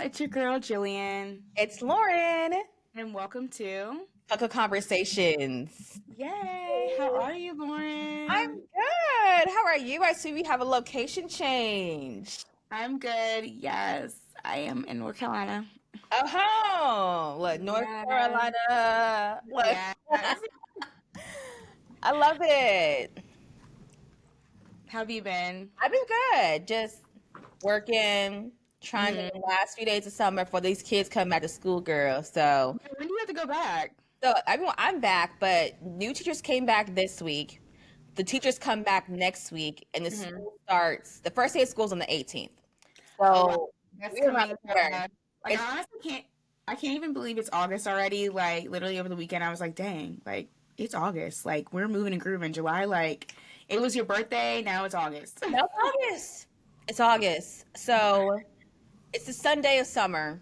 it's your girl Jillian, It's Lauren. and welcome to Fuck Conversations. Yay! How are you, I'm Lauren? good. How are you? I see we have a location change. I'm good. Yes, I am in North Carolina. Oh, look, North Yes, Carolina. Look, yes. I love it. How have you been? I've been good. Just working, trying to get the Hmm. last few days of summer for these kids come back to school, girl. So, When do you have to go back? I'm back, but new teachers came back this week. The teachers come back next week, and the Hmm. school starts. The first day of school is on the 18th. Oh wow, So that's we're around coming the corner. fast. Like It's I honestly can't. I can't even believe it's August already. Like literally over the weekend, I was like, dang, like it's August. Like we're moving and grooving. July, like it was your birthday. Now it's August. no August. It's August. So it's the Sunday of summer,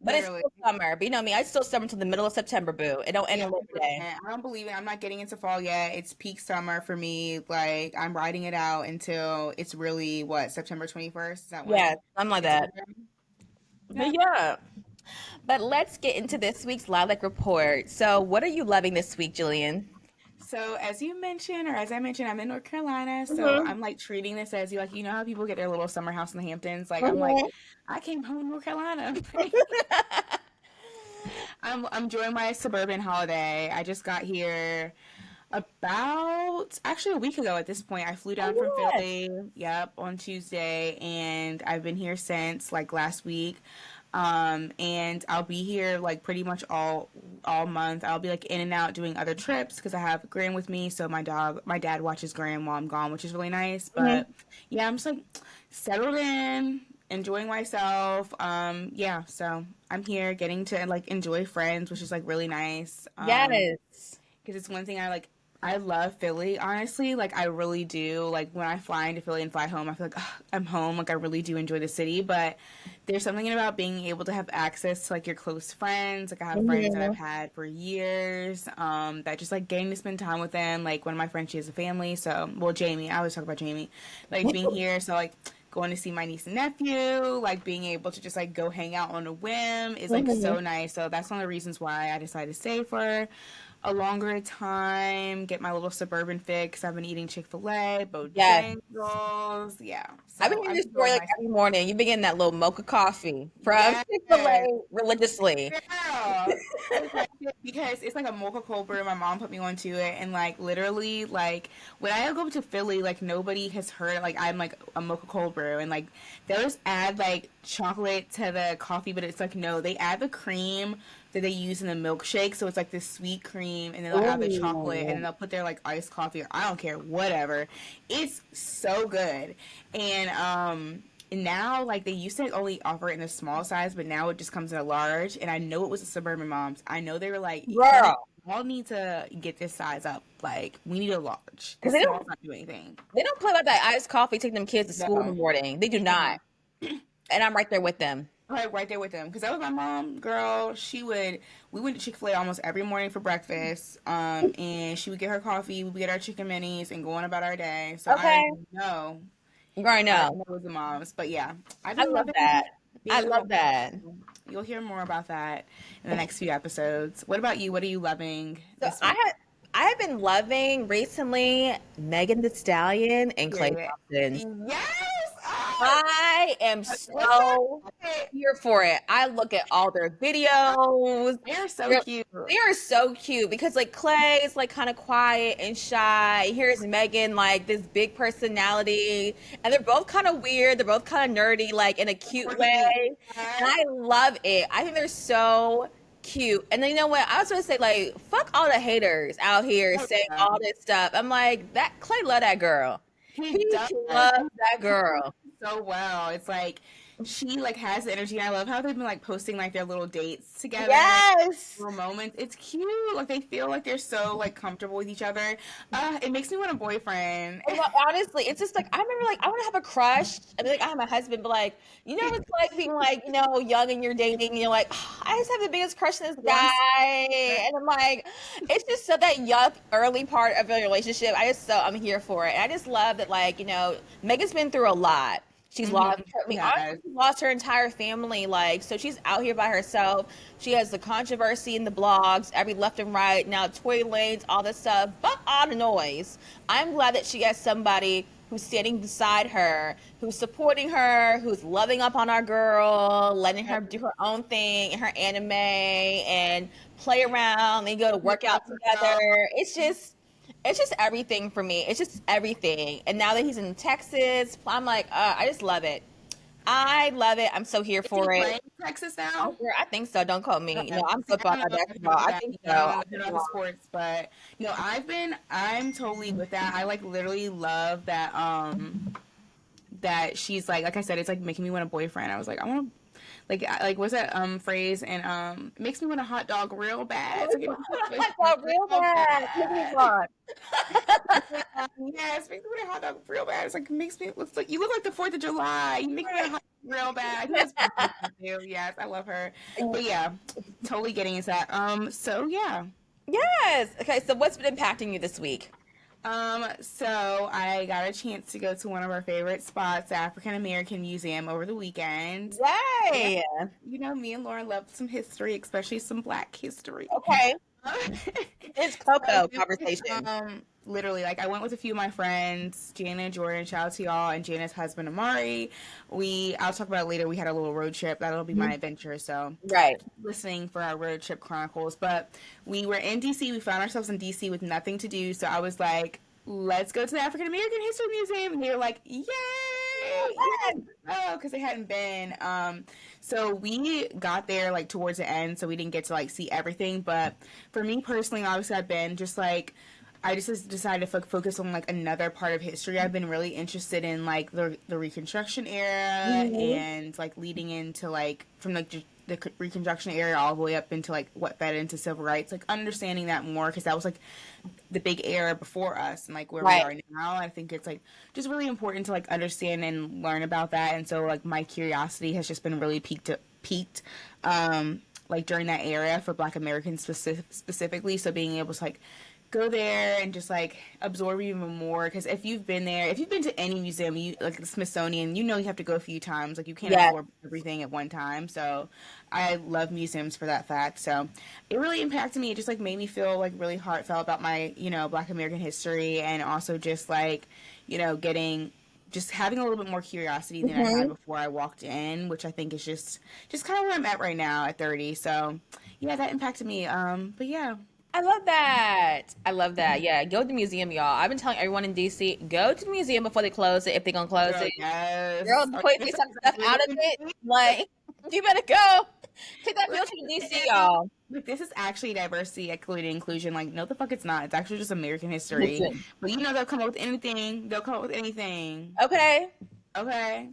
but it's Literally. still summer. But you know me, I still summer until the middle of September, boo. It don't end Yeah, on Labor Day. 100%. I don't believe it. I'm not getting into fall yet. It's peak summer for me. Like I'm riding it out until it's really what September 21st. Is that Yeah, when something like it's that. over? But Yeah. yeah. But let's get into this week's Lilac Report. So what are you loving this week, Jillian? So as you mentioned, or as I mentioned, I'm in North Carolina. So Mm-hmm. I'm like treating this as you like, you know how people get their little summer house in the Hamptons. Like I'm like, Mm-hmm. I came home to North Carolina. I'm enjoying my suburban holiday. I just got here about actually a week ago at this point. I flew down from Oh yes. Philly, yep, on Tuesday, and I've been here since like last week. And I'll be here like pretty much all month. I'll be like in and out doing other trips because I have Graham with me, so my dad watches Graham while I'm gone, which is really nice. But Mm-hmm. yeah, I'm just like settled in, enjoying myself. Yeah, so I'm here getting to like enjoy friends, which is like really nice. Yes. Because it's one thing I like. I love Philly, honestly. Like, I really do. Like, when I fly into Philly and fly home, I feel like ugh, I'm home. Like, I really do enjoy the city. But there's something about being able to have access to, like, your close friends. Like, I have friends that I've Mm-hmm. had for years that just, like, getting to spend time with them. Like, one of my friends, she has a family. So, well, Jamie. I always talk about Jamie. Like, being here. So, like, going to see my niece and nephew, like being able to just like go hang out on a whim is like Mm-hmm. so nice. So that's one of the reasons why I decided to stay for a longer time, get my little suburban fix. I've been eating Chick-fil-A, Yes. Bojangles. Yeah. I've been So hearing I'm this story enjoying like myself. every morning. You've been getting that little mocha coffee from Yes. Chick-fil-A religiously. Girl. I like it because it's like a mocha cold brew. My mom put me onto it, and like literally, like when I go to Philly, like nobody has heard like I'm like a mocha cold brew, and like they'll just add like chocolate to the coffee, but it's like no, they add the cream that they use in the milkshake, so it's like this sweet cream, and then they'll add the chocolate, and then Ooh. they'll put their like iced coffee, or I don't care, whatever. It's so good, and now like they used to only offer it in a small size, but now it just comes in a large. And I know it was the suburban moms. I know they were like, honey, Girl. y'all need to get this size up. Like we need a large. Because This small's not doing anything. they don't play about that iced coffee taking them kids to school in the No. morning. They do not. Mm-mm. And I'm right there with them. Right there with them, because that was my mom, girl. We went to Chick-fil-A almost every morning for breakfast. And she would get her coffee, we would get our chicken minis, and go on about our day. So I Okay. know, You already I know. know it was the moms, but yeah, I've I been love loving that. I being love home. that. You'll hear more about that in the next few episodes. What about you? What are you loving So this week? I have been loving recently Megan the Stallion and Clay Period. Thompson. Yes! Oh, I am what's that? so here for it. I look at all their videos. They're so They're, cute. they are so cute because like Clay is like kind of quiet and shy. Here's Megan, like this big personality, and they're both kind of weird. They're both kind of nerdy, like in a cute Quirky. way, and Yes. I love it. I think they're so cute. And then you know what? I was gonna say like, fuck all the haters out here Oh, saying yeah. all this stuff. I'm like, that Clay love that girl. He He does. loves that girl. So well. It's like she like has the energy. And I love how they've been like posting like their little dates together, Yes. little moments. It's cute. Like they feel like they're so like comfortable with each other. It makes me want a boyfriend. Oh, well, honestly, it's just like I remember, like I want to have a crush. I mean, like I have a husband, but like you know, it's like being like young and you're dating, and you're like, "Oh, I just have the biggest crush on this Once. guy, and I'm like, it's just so that yuck early part of the relationship. I'm here for it. And I just love that, like Megan's been through a lot. She's lost, Mm-hmm. I mean, Yes. honestly, she's lost her entire family. Like, so she's out here by herself. She has the controversy in the blogs, every left and right, now Tory Lanes, all this stuff. But all the noise. I'm glad that she has somebody who's standing beside her, who's supporting her, who's loving up on our girl, letting her do her own thing in her anime and play around. They go to work out together. It's just everything for me. It's just everything. And now that he's in Texas, I'm like, I just love it. I love it. I'm so here Is he for it. playing Texas Oh, now? girl, I think so. Don't quote me. Okay. No, I'm See, so I about don't my know nothing basketball. about I that. think You so. know, I don't know I nothing could be about the wrong. sports, but I'm totally with that. I like literally love that that she's like I said, it's like making me want a boyfriend. I was like, I want to like what's that phrase? And it makes me want a hot dog real bad. So give me a I boyfriend got real real bad. Make me bad. fun. Yes, makes me want a hot dog real bad. It's like makes me look like you look like the 4th of July. You make me want a hot dog real bad. I think that's what I do. Yes, I love her. But yeah, totally getting into that. So yeah. Yes. Okay, so what's been impacting you this week? So I got a chance to go to one of our favorite spots, the African American Museum, over the weekend. Yeah, Yay. you know, me and Lauren love some history, especially some Black history. Okay. It's So Coco we went, conversation. literally, like I went with a few of my friends, Jana and Jordan, shout out to y'all, and Jana's husband Amari. I'll talk about it later. We had a little road trip. That'll be my Mhm. adventure. So Right. listening for our road trip chronicles. But we were in DC. We found ourselves in DC with nothing to do. So I was like, let's go to the African American History Museum. And they were like, yay! Yes! Oh, because they hadn't been. So we got there like towards the end, so we didn't get to like see everything. But for me personally, obviously, I've been just like I just decided to focus on like another part of history. I've been really interested in like the Reconstruction era Hmm. and like leading into like from like the Reconstruction era all the way up into like what fed into civil rights, like understanding that more because that was like the big era before us and like where we Right. are now. I think it's like just really important to like understand and learn about that. And so like my curiosity has just been really peaked like during that era for Black Americans specifically. So being able to like go there and just like absorb even more because if you've been there, if you've been to any museum, you like the Smithsonian, you know you have to go a few times, like you can't Yes. absorb everything at one time. So I love museums for that fact. So it really impacted me. It just like made me feel like really heartfelt about my, you know, Black American history and also just like, you know, getting just having a little bit more curiosity than I had Hmm. before I walked in, which I think is just kind of where I'm at right now at 30. So yeah, that impacted me. But yeah. I love that. I love that. Yeah, go to the museum, y'all. I've been telling everyone in DC, go to the museum before they close it, if they're gonna close Girl, it. Girl, yes. Are before you you take gonna some stuff say out of something it, to me? like, you better go. Take that field trip to DC, Listen, y'all. like, this is actually diversity, equity, inclusion. Like, no, the fuck, it's not. It's actually just American history. Listen. But you know, they'll come up with anything. They'll come up with anything. Okay. Okay.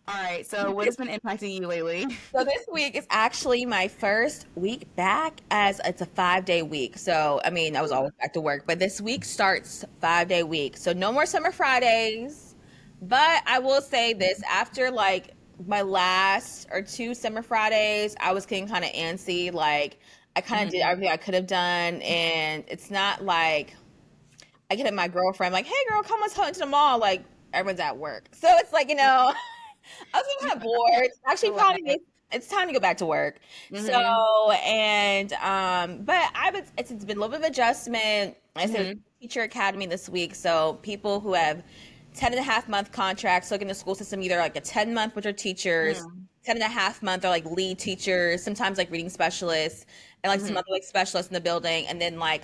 All right. So, what has been impacting you lately? So this week is actually my first week back as it's a 5 day week. So I mean, I was always back to work, but this week starts 5 day week. So no more summer Fridays. But I will say this, after like my last or two summer Fridays, I was getting kind of antsy. Like I kind of did Mhm. everything I could have done, and it's not like I get at my girlfriend like, "Hey girl, come let's head to the mall." Like everyone's at work, so it's like I was getting kind of bored. Actually, Relax. it's time to go back to work. So, Mhm. and but it's been a little bit of adjustment. I said Mhm. teacher academy this week, so people who have 10.5 month contracts look in the school system, either like a 10 month, which are teachers, Mhm. 10.5 month are like lead teachers, sometimes like reading specialists, and like some Mhm. other like specialists in the building, and then like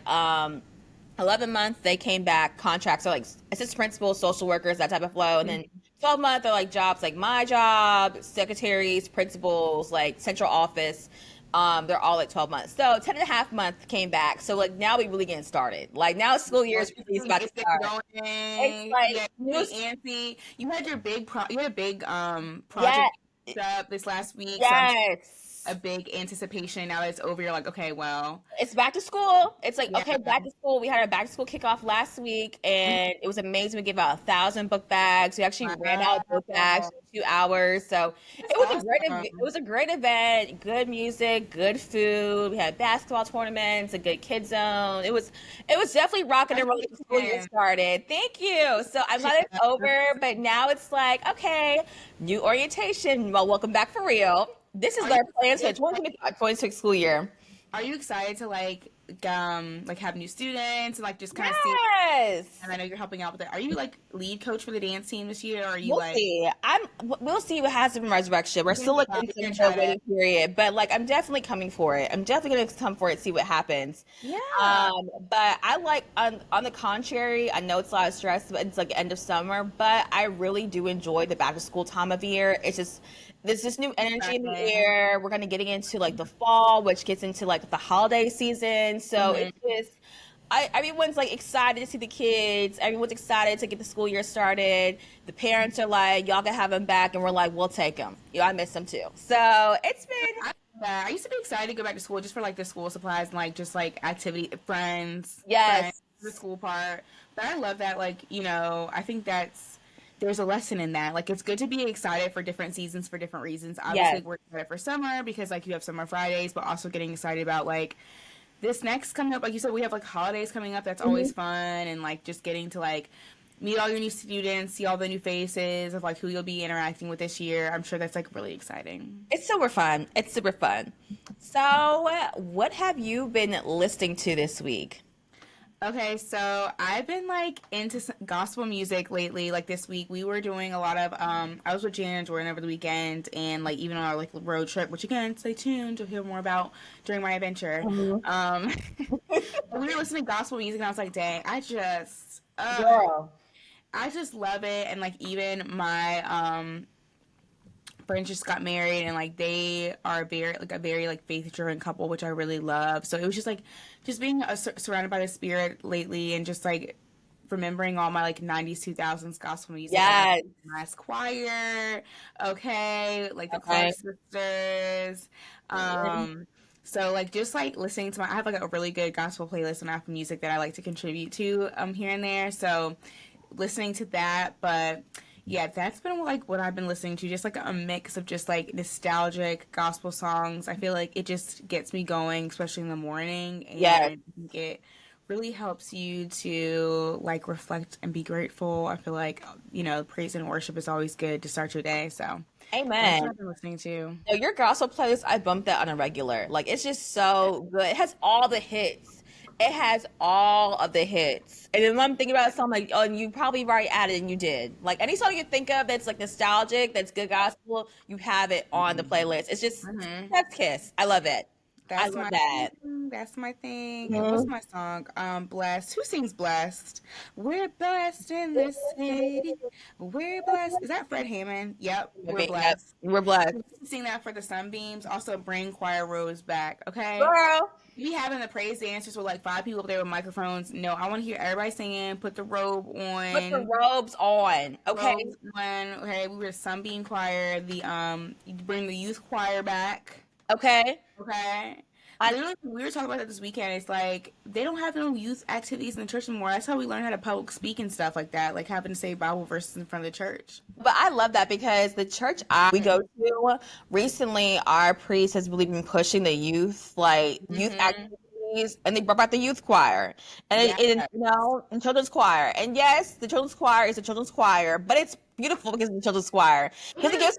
11 months they came back contracts are like assistant principals, social workers, that type of flow, and then Mhm. 12 month are like jobs like my job, secretaries, principals, like central office. They're all like 12 months. So 10.5 months came back. So like now we really getting started. Like now school year Well, is you really can about to get start. it It's going. like Yeah, new. really antsy. You had your you had a big Yeah. project up this last week, so I'm Yes. a big anticipation. Now that it's over, you're like, okay, well, It's back to school. It's like, yeah. okay, back to school. We had our back to school kickoff last week and it was amazing. We gave out 1,000 book bags. We actually ran out of book bags Wow. in 2 hours. So That's it was a it awesome. was a great event, good music, good food. We had basketball tournaments, a good kid zone. It was definitely rocking and rolling. The school year Congratulations. started. Thank you. So I'm glad it's over, but now it's like, okay, new orientation. Well, welcome back for real. This is Are you our plans for the excited? 2025 26 school year. Are you excited to like have new students and like just kind of see? Yes. And I know you're helping out with it. Are you like lead coach for the dance team this year, or are you We'll like see. We'll see what happens in resurrection. We're you're still like gonna in you're gonna the try to? waiting period, but like I'm definitely coming for it. I'm definitely gonna come for it, see what happens. Yeah. But I like on the contrary, I know it's a lot of stress, but it's like end of summer. But I really do enjoy the back to school time of year. It's just there's this new energy in the Exciting. air. We're gonna getting into like the fall, which gets into like the holiday season. So it's Hmm. just everyone's like excited to see the kids. Everyone's excited to get the school year started. The parents are like, "Y'all can have them back," and we're like, "We'll take them." I miss them too. So it's been I love that. I used to be excited to go back to school just for like the school supplies and like just like activity, friends, yes, the school part. But I love that. Like I think there's a lesson in that. Like it's good to be excited for different seasons for different reasons. Obviously, yes, like, we're excited for summer because like you have summer Fridays, but also getting excited about like this next coming up. Like you said, we have like holidays coming up. That's always hmm fun, and like just getting to like meet all your new students, see all the new faces of like who you'll be interacting with this year. I'm sure that's like really exciting. it's super fun. It's super fun. So, what have you been listening to this week? Okay, so I've been like into gospel music lately. Like this week, we were doing a lot of. I was with Jillian and Lauren over the weekend, and like even on our like road trip, which again, stay tuned to hear more about during my adventure. Mhm. Um, we were listening to gospel music, and I was like, dang, Girl. I just love it. And like even my friends just got married and like they are very like faith driven couple, which I really love. So it was just like just being surrounded by the spirit lately and just like remembering all my like 90s 2000s gospel music. Like I Yes. Mass Choir, okay, like the Clark Okay. sisters. um so like just like listening to I have like a really good gospel playlist on Apple Music that I like to contribute to here and there. So listening to that, but yeah, that's been like what I've been listening to, just like a mix of just like nostalgic gospel songs. I feel like it just gets me going, especially in the morning, Yes. and I think it really helps you to like reflect and be grateful. I feel like praise and worship is always good to start your day. So that's what Amen. I've been listening to. No, your gospel playlist, I bump that on a regular. Like it's just so good. It has all the hits. It has all of the hits. And then when I'm thinking about a song, like, oh, and you probably already added and you did. Like any song you think of that's like nostalgic, that's good gospel, you have it on the playlist. It's just Hmm. that's Kiss. I love it. I That's love my that. thing. That's my thing. And what's Mhm. my song? Blessed. Who sings Blessed? We're blessed in this city. We're blessed. Is that Fred Hammond? Yep, we're Yep, blessed. we're blessed. We used to sing that for the Sunbeams. Also, bring choir rows back. Okay, Girl, we having the praise dancers with like five people up there with microphones. No, I want to hear everybody singing. Put the robe put the on. robes on. Okay. Robes on. Okay, we were Sunbeam choir. You bring the youth choir back. Okay. Okay. I Literally, we were talking about that this weekend. It's like they don't have no youth activities in the church anymore. That's how we learn how to public speak and stuff like that, like having to say Bible verses in front of the church. But I love that because the church we go to recently, our priest has really been pushing the youth, like youth Mm-hmm. activities, and they brought back the youth choir Yeah. and children's choir. And yes, the children's choir is a children's choir, but it's beautiful because of the children's choir because it gives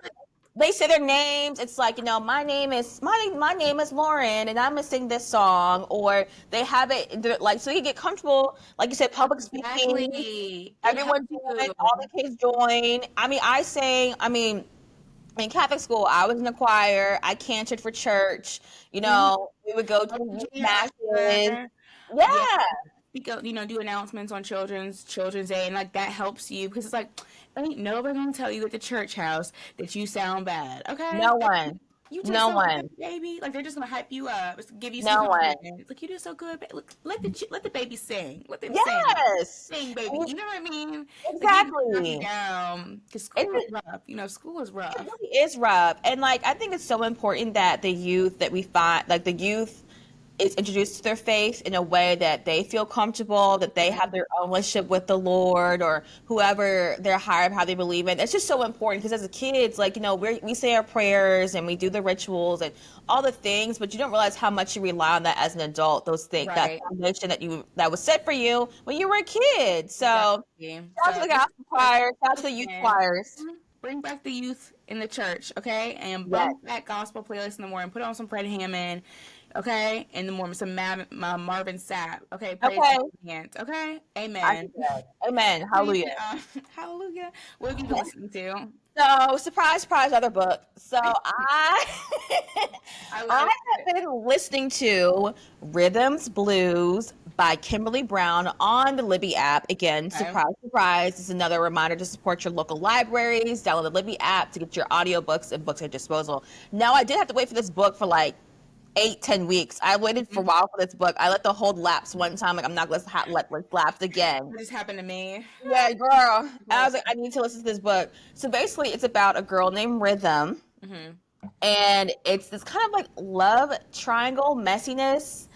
they say their names. It's like, my name is Lauren, and I'm gonna sing this song, or they have it like so you get comfortable, like you said, public speaking. Exactly. It helps Everyone do it. you. All the kids join. I mean, I sang. I mean, in Catholic school, I was in the choir. I cantored for church. Mm-hmm. We would go to youth Junior masses. usher. Yeah. Yeah, Speak up, do announcements on Children's Day, and like that helps you because it's like ain't nobody gonna tell you at the church house that you sound bad. Okay. no one. You did No so good, one. baby. Like they're just gonna hype you up, give you some No one. compliments. Like you did so good. Look, let the baby sing. Let them sing. Yes. Sing, baby. You know what I mean? Like they knock you Exactly. down because It's school is rough. You know, school is It rough. really is rough. And like I think it's so important that the youth that we find like the youth is introduced to their faith in a way that they feel comfortable, that they have their own relationship with the Lord or whoever they're higher of how they believe in. It's just so important because as a kids, like, we say our prayers and we do the rituals and all the things, but you don't realize how much you rely on that as an adult, those things, that Right. foundation that was set for you when you were a kid. So Exactly. shout out to So the this gospel is choir, shout out to the youth again. choirs. Bring back the youth in the church, okay? And Yes. bump that gospel playlist in the morning. Put on some Fred Hammond, okay? In the morning, some Marvin Sapp, okay? Praise Okay. the hands, okay? I Amen. do that. Amen. What have you been, Hallelujah. hallelujah. What have you been listening to? So, surprise, surprise, other book. So, I I love have it. been listening to Rhythms Blues by Kimberly Brown on the Libby app. Again, Okay. surprise, surprise. This is another reminder to support your local libraries. Download the Libby app to get your audiobooks and books at your disposal. Now, I did have to wait for this book for like 8, 10 weeks. I waited for a while for this book. I let the hold lapse one time. Like, I'm not going to let it lapse again. What just happened to me? Yeah, girl. I was like, I need to listen to this book. So basically, it's about a girl named Rhythm, Mm-hmm. and it's this kind of like love triangle messiness.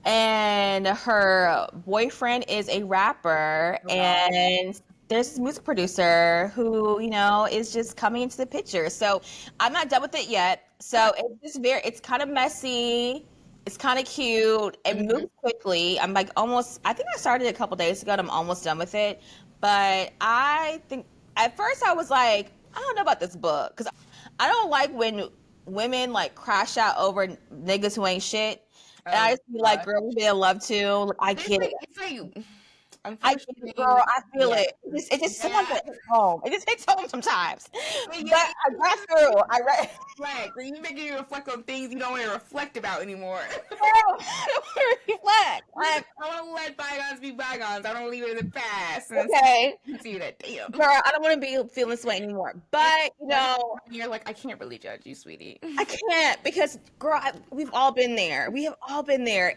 And her boyfriend is a rapper, Oh God. and there's this music producer who, is just coming into the picture. So I'm not done with it yet. Okay. So it's kind of messy. It's kind of cute. It Mm-hmm. moves quickly. I'm like I think I started it a couple days ago and I'm almost done with it. But I think at first I was like, I don't know about this book because I don't like when women like crash out over niggas who ain't shit. And I Oh just feel like, God. girl, we be in love too. Like, I It's get it. like it's like I get it, unfortunately, girl. like I feel yeah, it. It just sometimes yeah. it hits home. It just hits home sometimes. But But yeah, I got through. I read. reflect. Like, you making you reflect on things you don't want to reflect about anymore. Girl, I don't want to reflect. I want to let bygones be bygones. I don't leave it in the past. And Okay, see that, damn. girl. I don't want to be feeling this way anymore. And But when you're like, I can't really judge you, sweetie. I can't because, girl, we've all been there. We have all been there,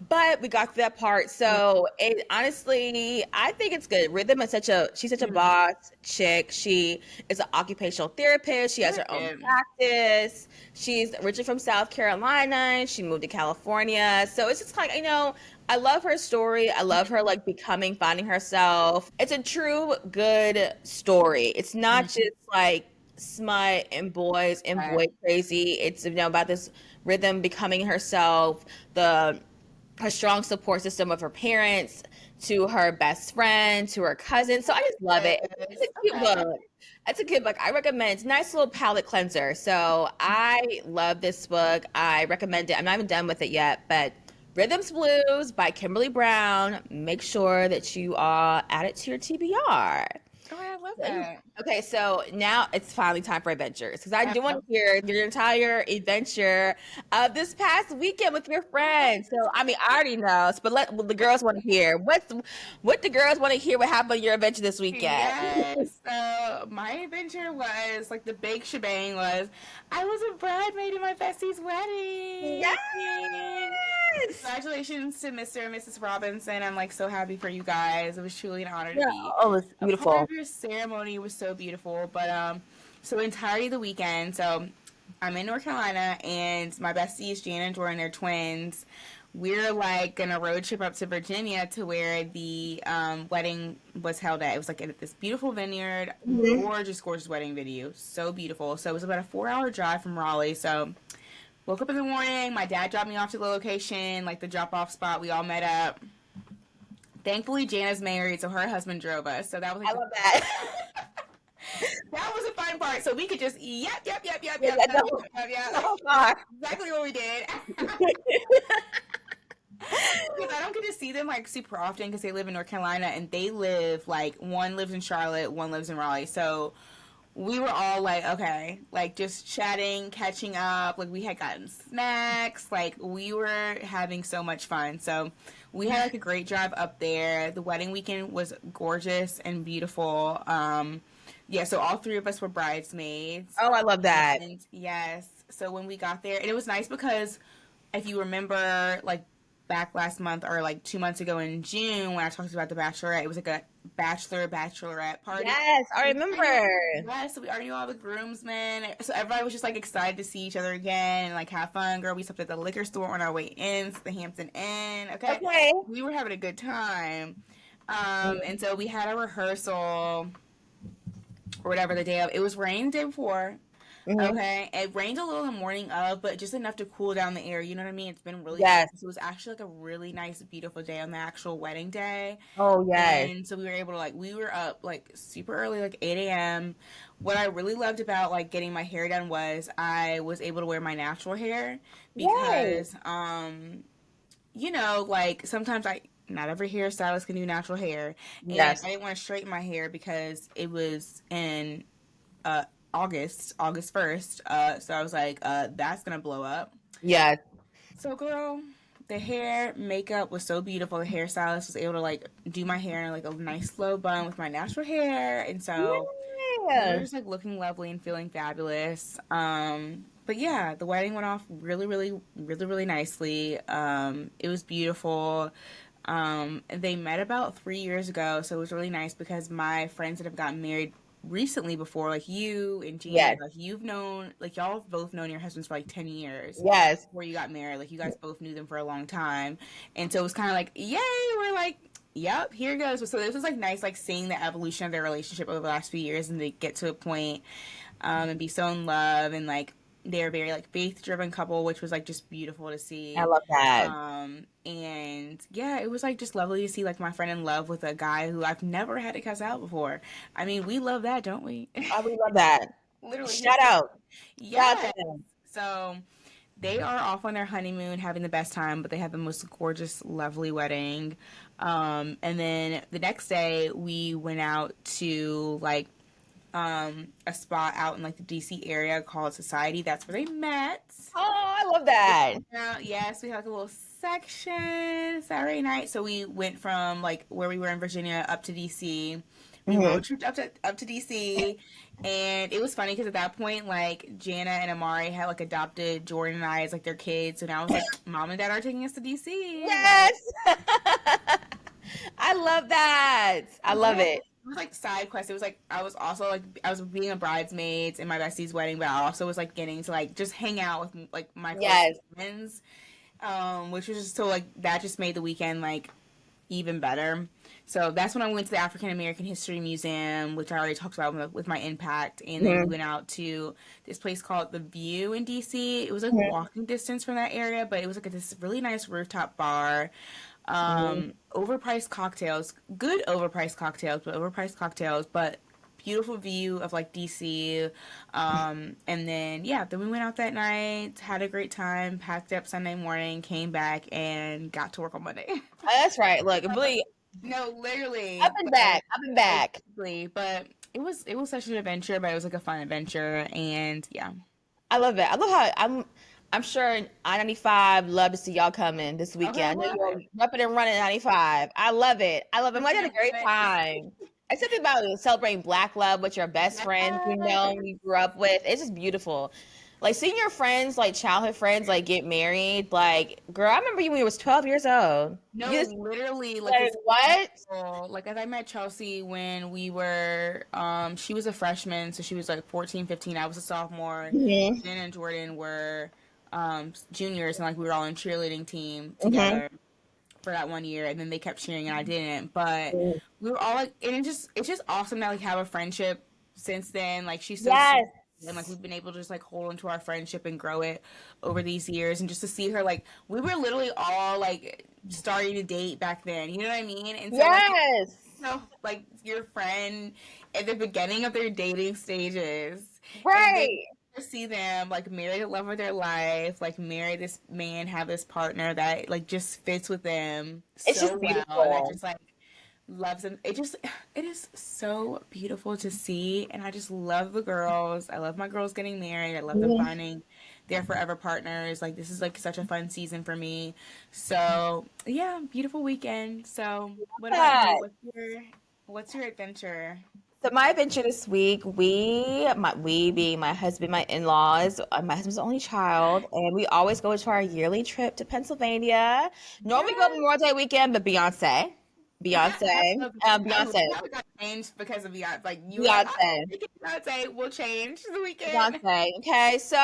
but we got to that part. So, it honestly, I think it's good. Rhythm is she's such a Mm-hmm. boss chick. She is an occupational therapist. She has her own Period. practice. She's originally from South Carolina. She moved to California. So it's just like, I love her story. I love her like finding herself. It's a true good story. It's not Mm-hmm. just like smut and boys and boy Right. crazy. It's about this Rhythm becoming herself, the her strong support system of her parents, to her best friend, to her cousin. So I just love it. It's Yes. a cute Okay. book. It's a good book. I recommend. It's a nice little palate cleanser. So I love this book. I recommend it. I'm not even done with it yet, but Rhythms Blues by Kimberly Brown. Make sure that you add it to your TBR. Oh, I love that. Okay, so now it's finally time for adventures because I do want Uh-oh. to hear your entire adventure of this past weekend with your friends. So, I mean, I already know, but the girls want to hear what the girls want to hear. What happened in your adventure this weekend? Yes. So my adventure was like the big shebang was I was a bridesmaid in my bestie's wedding. Yes. Congratulations to Mr. and Mrs. Robinson. I'm like so happy for you guys. It was truly an honor to Yeah. be Oh, it's a part of beautiful. your ceremony. It was so beautiful. But so entirety of the weekend. So I'm in North Carolina and my besties Jan and Jordan, they're twins. We're like gonna road trip up to Virginia to where the wedding was held at. It was like at this beautiful vineyard, Mhm. gorgeous, gorgeous wedding venue, so beautiful. So it was about a 4 hour drive from Raleigh. So woke up in the morning. My dad dropped me off to the location, like the drop off spot. We all met up. Thankfully, Jana's married, so her husband drove us. So that was like I love that. that was the fun part. So we could just Yeah, yeah, no, yep. so far. Exactly what we did. Because I don't get to see them like super often because they live in North Carolina and they live like one lives in Charlotte, one lives in Raleigh. So we were all like, okay, like just chatting, catching up. Like we had gotten snacks. Like we were having so much fun. So we had like a great drive up there. The wedding weekend was gorgeous and beautiful. Yeah, so all three of us were bridesmaids. Oh, I love that. And yes. So when we got there, and it was nice because if you remember, like back last month or like 2 months ago in June when I talked about the Bachelorette, it was like a bachelorette party. Yes, I We already knew, remember. yes, so we already knew all the groomsmen. So everybody was just like excited to see each other again and like have fun. Girl, we stopped at the liquor store on our way in, to the Hampton Inn. Okay, Okay. we were having a good time. And so we had a rehearsal or whatever the day of. It was raining the day before. Mm-hmm. Okay, it rained a little in the morning of, but just enough to cool down the air. You know what I mean? It's been really nice. Yes. It was actually like a really nice, beautiful day on the actual wedding day. Oh, yes. And so we were able to like we were up like super early, like 8 a.m. What I really loved about like getting my hair done was I was able to wear my natural hair Yay. because like sometimes I not every hairstylist can do natural hair, and Yes. I didn't want to straighten my hair because it was in uh August 1st. So I was like, that's gonna blow up. Yes. So girl, the hair, makeup was so beautiful. The hairstylist was able to like do my hair in like a nice slow bun with my natural hair, and so we were Yeah. just like looking lovely and feeling fabulous. But yeah, the wedding went off really, really, really, really nicely. It was beautiful. They met about 3 years ago, so it was really nice because my friends that have gotten married recently before, like you and Gina, Yes. like you've known, like y'all have both known your husbands for like 10 years Yes. before you got married. Like you guys both knew them for a long time. And so it was kind of like, yay, we're like, yep, here goes. So this was like nice, like seeing the evolution of their relationship over the last few years and they get to a point, and be so in love and like they're very like faith driven couple, which was like just beautiful to I see. love that. And yeah, it was like just lovely to see like my friend in love with a guy who I've never had to cuss out before. I mean, we love that, don't we? I really love that. Literally, he's Shout out. Shout out to yes. him. So they are off on their honeymoon, having the best time, but they had the most gorgeous, lovely wedding. And then the next day, we went out to like a spot out in like the DC area called Society. That's where they met. Oh, I love that. Yes, we had like a little section Saturday night. So we went from like where we were in Virginia up to DC. We Hmm. road tripped up to DC, and it was funny because at that point, like Jana and Amari had like adopted Jordan and I as like their kids, so now I was like, Mom and Dad are taking us to DC. Like, Yes. I love that. I love yeah, it. it was like side quest. It was like I was also like I was being a bridesmaid in my bestie's wedding, but I also was like getting to like just hang out with like my close Yes. friends, which was just so like that just made the weekend like even better. So that's when I went to the African American History Museum, which I already talked about with my impact, and then we Hmm. went out to this place called The View in DC. It was like Hmm. walking distance from that area, but it was like this really nice rooftop bar. Hmm. Overpriced cocktails, good overpriced cocktails, but beautiful view of like DC. And then yeah, then we went out that night, had a great time, packed up Sunday morning, came back and got to work on Monday. That's right. Look, really, No, literally, I've been but back. I've been back. exactly. But it was such an adventure, but it was like a fun adventure, and yeah. I love it. I love how I'm sure I-95 love to see y'all coming this Okay, weekend. I know what? you're ripping and running 95. I love it. I love it. I had a great 100%. time. It's something about celebrating Black love with your best friends, Yes. you grew up with. It's just beautiful. Like seeing your friends, like childhood friends, like get married. Like, girl, I remember you when you was 12 years old. No, You just literally, like like it's what? incredible. Like as I met Chelsea when we were, she was a freshman, so she was like 14, 15. I was a sophomore. Hmm. Jen and Jordan were juniors, and like we were all in cheerleading team Hmm. together for that one year, and then they kept cheering and I didn't. But we were all like, and it's just awesome to like have a friendship since then. Like she's so sweet. Yes. And like we've been able to just like hold onto our friendship and grow it over these years, and just to see her like we were literally all like starting to date back then. You know what I mean? And so like Yes. like your friend at the beginning of their dating stages, and then Right. to see them like marry the love of their life, like marry this man, have this partner that like just fits with them It's so just well, and that beautiful. just like loves them. It is so beautiful to see, and I just love the girls. I love my girls getting married. I love them Mhm. finding their forever partners. Like this is like such a fun season for me. So yeah, beautiful weekend. So what about you? That. What's your adventure? So my adventure this week, we being my husband, my in-laws, my husband's the only child, and we always go to our yearly trip to Pennsylvania. Normally go Yes. Memorial Day weekend, but Beyonce, I love Beyonce, how it got changed because of Beyonce. Like you were like, oh, Beyonce. Beyonce will change the weekend. Beyonce. Okay, so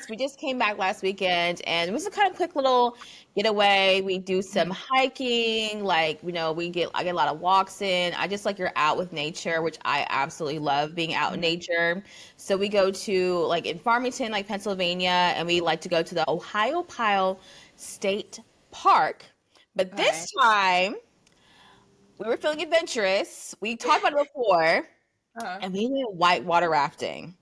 we just came back last weekend and it was a kind of quick little getaway. We do some Mhm. hiking, like, I get a lot of walks in. I just like you're out with nature, which I absolutely love being out in Mhm. nature. So we go to like in Farmington, like Pennsylvania, and we like to go to the Ohio Pile State Park. But Okay. this time we were feeling adventurous. We talked about it before, Uh-huh. and we went whitewater rafting.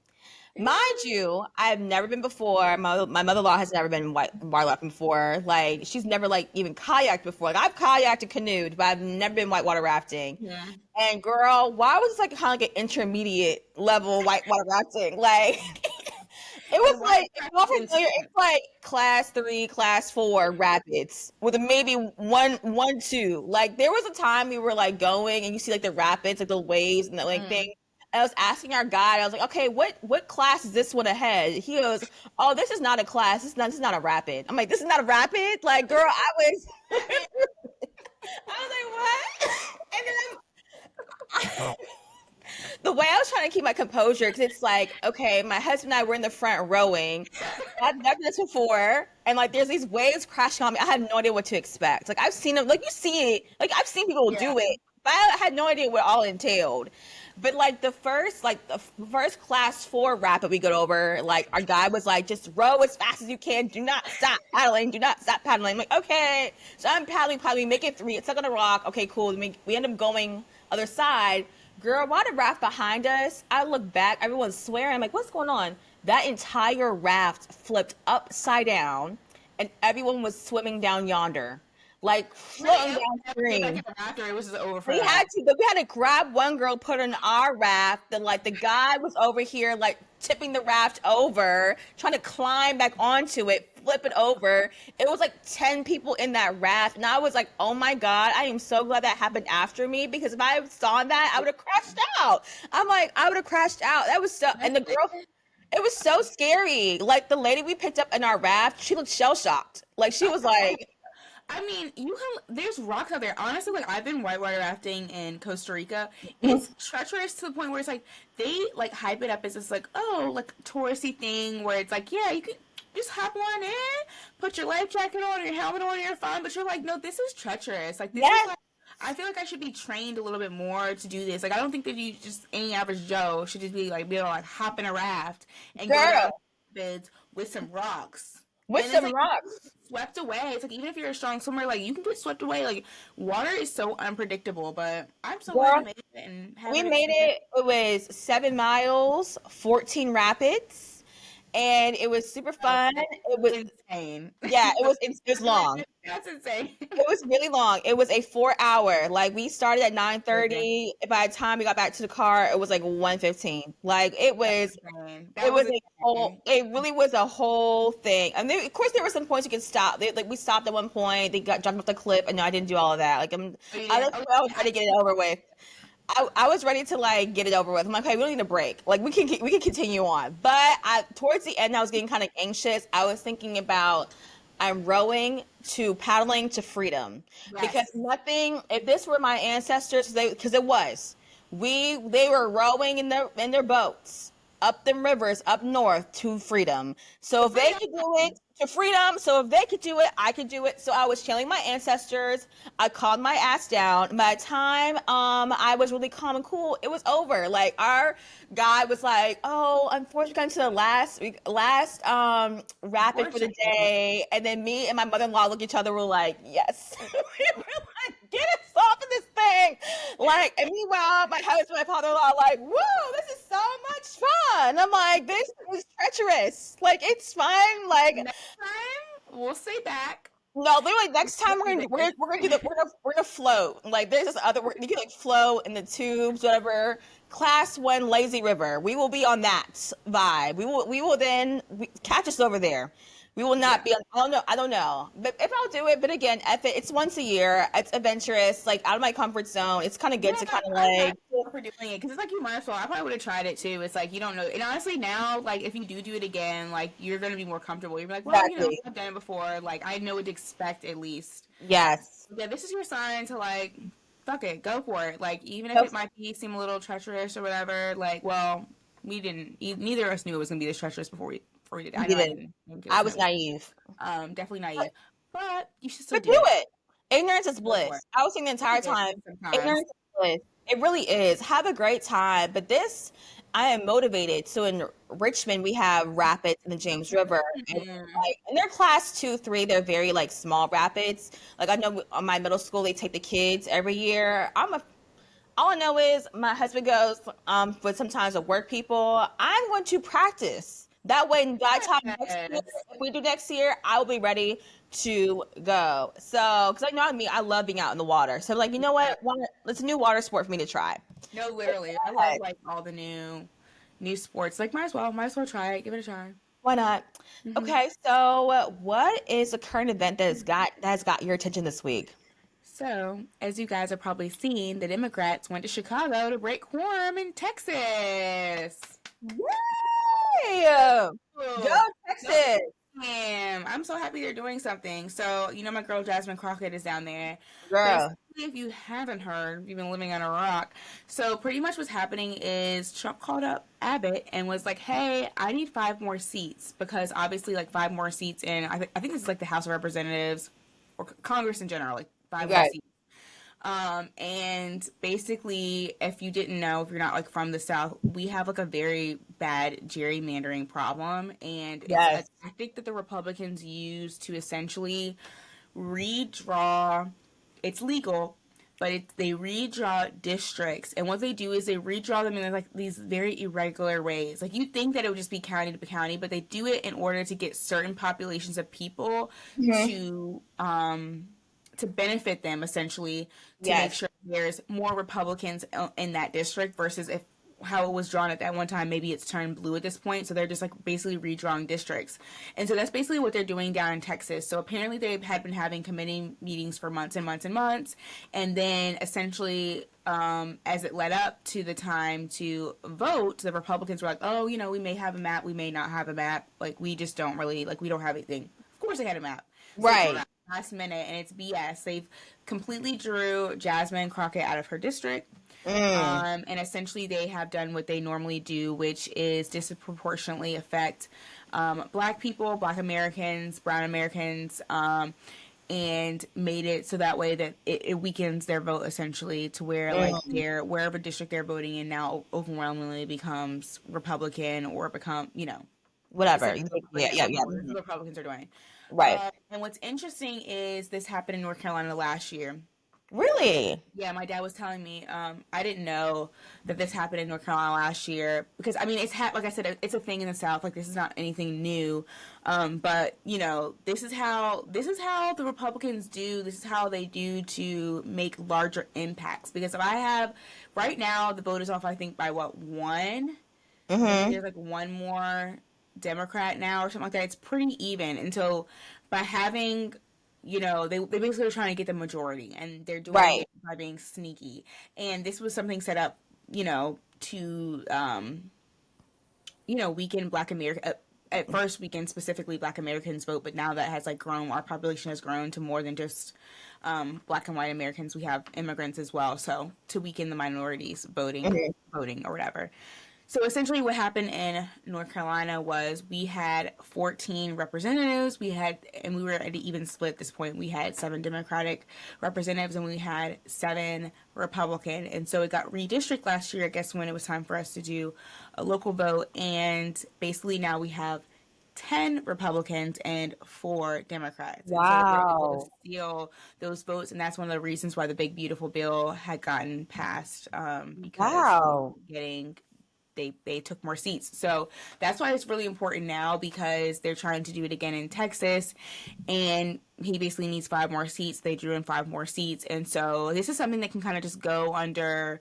Mind you, I've never been before. My mother-in-law has never been white rafting before. Like she's never like even kayaked before. Like I've kayaked and canoed, but I've never been whitewater rafting. Yeah. And girl, why was this like kind of like an intermediate level whitewater rafting? Like it was And why like, if you're is familiar, it's like class 3, class 4 rapids with a maybe one, two. Like there was a time we were like going and you see like the rapids, like the waves and that like mm. thing. And I was asking our guide, I was like, okay, what class is this one ahead? He goes, oh, this is not a class. This is not a rapid. I'm like, this is not a rapid? Like, girl, I was like, what? And then the way I was trying to keep my composure, because it's like, okay, my husband and I were in the front rowing. I've done this before, and like there's these waves crashing on me. I had no idea what to expect. Like I've seen them, like you see it, like I've seen people Yeah. do it, but I had no idea what all entailed. But like the first class 4 rapid we got over, like our guy was like, just row as fast as you can. Do not stop paddling. Do not stop paddling. I'm like, okay. So I'm paddling, make it 3. It's stuck on a rock. Okay, cool. We end up going other side. Girl, why the raft behind us? I look back, everyone's swearing. I'm like, what's going on? That entire raft flipped upside down, and everyone was swimming down yonder, like Nobody floating else ever get back in downstream. the after it was just over for We had that. to, but we had to grab one girl, put her in our raft. Then, like, the guy was over here, like, tipping the raft over, trying to climb back onto it, flip it over. It was like 10 people in that raft. And I was like, oh my God, I am so glad that happened after me because if I saw that, I would have crashed out. I'm like, I would have crashed out. That was so, and the girl, it was so scary. Like, the lady we picked up in our raft, she looked shell shocked. Like, she was like, I mean, you can. There's rocks out there. Honestly, like I've been whitewater rafting in Costa Rica. It's treacherous to the point where it's like they like hype it up as this like like touristy thing where it's like yeah you can just hop on in, put your life jacket on, your helmet on, you're fine. But you're like no, this is treacherous. Like this is yes, like I feel like I should be trained a little bit more to do this. Like I don't think that you just any average Joe should just be able to like hop in a raft and go down girl, rapids with some rocks. with And it's some like rocks. swept away. It's like even if you're a strong swimmer, like you can get swept away. Like water is so unpredictable. But I'm so glad we Girl, made it and have we an made experience. it. It was 7 miles, 14 rapids, and it was super That's fun. It was, insane. yeah, it was long. That's insane. It was really long. It was a 4 hour. Like we started at Goodness, 9:30. By the time we got back to the car, it was like 1:15. Like that's insane. it That was was a whole, insane. it really was a whole thing. And of course, there were some points you could stop. Like we stopped at one point. They got jumped off the cliff, and no, I didn't do all of that. Like Oh, you I didn't? was, Oh, I was ready to get it over with. I was ready to like get it over with. I'm like, okay, we don't need a break. Like we can continue on. But towards the end, I was getting kind of anxious. I was thinking about I'm rowing to paddling to freedom because yes. nothing. If this were my ancestors, because it was, they were rowing in their boats up the rivers up north to freedom. So To if they freedom. could do it to freedom, so if they could do it, I could do it. So I was channeling my ancestors. I calmed my ass down. By the time I was really calm and cool, it was over. Like our guy was like, "Oh, unfortunately, got to the last rapid for the Unfortunately. day," and then me and my mother-in-law look at each other. We're like, "Yes." We were like, "Get us off of this thing!" Like, and meanwhile, my husband, my father-in-law, are like, "Whoa, this is so much fun!" I'm like, "This is treacherous. Like, it's fun. Like, Next time, we'll stay back. no, literally next time Do this. we're gonna do we're gonna float. Like there's this other you can like float in the tubes, whatever. Class 1 lazy river. We will be on that vibe. We will then catch us over there. We will Yeah. not be on, I don't know. But if I'll do it, but again, it's once a year. It's adventurous, like out of my comfort zone. It's kind of good Yeah, to kind of I'm happy like, for doing it because it's like you might as well. I probably would have tried it too. It's like you don't know. And honestly, now like if you do it again, like you're gonna be more comfortable. You're like, well, exactly. I've done it before. Like I know what to expect at least. Yes. Yeah, this is your sign to like, fuck it, go for it. Like even if Nope. it might seem a little treacherous or whatever. Like, well, we didn't. Neither of us knew it was gonna be this treacherous before we did. I know I Didn't. didn't think it I was was gonna be. naive. Definitely naive, but you should still But do do it. it. Ignorance is Go for it. bliss. I was saying the entire It time, is sometimes. ignorance is bliss. It really is. Have a great time. But this, I am motivated. So in Richmond, we have rapids in the James River. And Mm. like, and they're class 2, 3. They're very like small rapids. Like I know on my middle school, they take the kids every year. All I know is my husband goes, but sometimes with work people, I'm going to practice. That way, by the time next year, Yes. if we do next year, I will be ready to go. So, because I know me, I love being out in the water. So, like, you know what? It's a new water sport for me to try. No, literally. I love like all the new sports. Like might as well try it. Give it a try. Why not? Hmm. Okay, so what is a current event that has got your attention this week? So, as you guys have probably seen, the Democrats went to Chicago to break quorum in Texas. Yay! Go Oh, go Texas, Damn, I'm so happy they're doing something. So, my girl Jasmine Crockett is down there. girl. Basically, if you haven't heard, you've been living on a rock. So, pretty much what's happening is Trump called up Abbott and was like, hey, I need 5 more seats because obviously, like, 5 more seats in, I think this is like the House of Representatives or Congress in general, like 5 more Right. seats. And basically, if you didn't know, if you're not like from the South, we have like a very bad gerrymandering problem, and it's a Yes. tactic that the Republicans use to essentially redraw. It's legal, but they redraw districts, and what they do is they redraw them in like these very irregular ways. Like you think that it would just be county to county, but they do it in order to get certain populations of people Hmm. to to benefit them essentially to make Yes. sure there's more Republicans in that district versus if how it was drawn at that one time, maybe it's turned blue at this point. So they're just like basically redrawing districts. And so that's basically what they're doing down in Texas. So apparently they had been having committee meetings for months and months and months. And then essentially, as it led up to the time to vote, the Republicans were like, oh, we may have a map, we may not have a map. Like, we just don't really, like, we don't have anything. Of course they had a map. So they come Right. out last minute and it's BS. They've completely drew Jasmine Crockett out of her district. Mm. And essentially, they have done what they normally do, which is disproportionately affect Black people, Black Americans, Brown Americans, and made it so that way that it weakens their vote essentially to where like Mm. their wherever district they're voting in now overwhelmingly becomes Republican or become Whatever. essentially Yeah, Republican. yeah, So yeah. what the Republicans are doing. Right. And what's interesting is this happened in North Carolina last year. Really? Yeah, my dad was telling me. I didn't know that this happened in North Carolina last year because I mean, like I said, it's a thing in the South. Like this is not anything new. But this is how the Republicans do. This is how they do to make larger impacts. Because if I have right now, the vote is off. I think by what one, and I think Mm-hmm. there's like one more Democrat now or something like that. It's pretty even. And so by having they basically are trying to get the majority and they're doing Right. it by being sneaky. And this was something set up, to weaken Black America. At first, weaken specifically Black Americans vote, but now that has like grown, our population has grown to more than just Black and white Americans. We have immigrants as well, so to weaken the minorities Mm-hmm. voting or whatever. So essentially, what happened in North Carolina was we had 14 representatives. And we were at an even split at this point. We had 7 Democratic representatives and we had 7 Republican. And so it got redistricted last year, I guess, when it was time for us to do a local vote. And basically, now we have 10 Republicans and 4 Democrats. And so they were able to Wow. steal those votes. And that's one of the reasons why the big, beautiful bill had gotten passed because Wow. getting they took more seats. So that's why it's really important now because they're trying to do it again in Texas and he basically needs 5 more seats. They drew in 5 more seats. And so this is something that can kind of just go under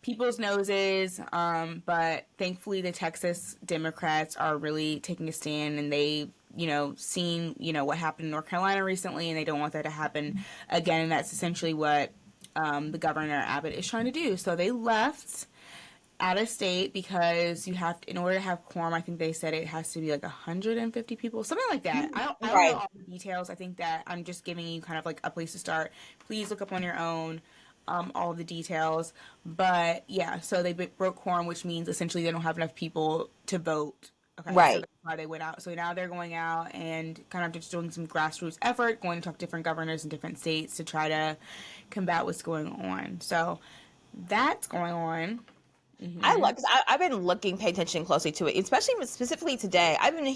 people's noses. But thankfully the Texas Democrats are really taking a stand and seen, what happened in North Carolina recently, and they don't want that to happen again. And that's essentially what the governor Abbott is trying to do. So they left out of state because you have to, in order to have quorum, I think they said it has to be like 150 people, something like that. I don't know Right. all the details. I think that I'm just giving you kind of like a place to start. Please look up on your own all the details. But yeah, so they broke quorum, which means essentially they don't have enough people to vote. Okay, so Right. that's why they went out. So now they're going out and kind of just doing some grassroots effort, going to talk to different governors in different states to try to combat what's going on. So that's going on. I love because I've been paying attention closely to it, especially specifically today. I've been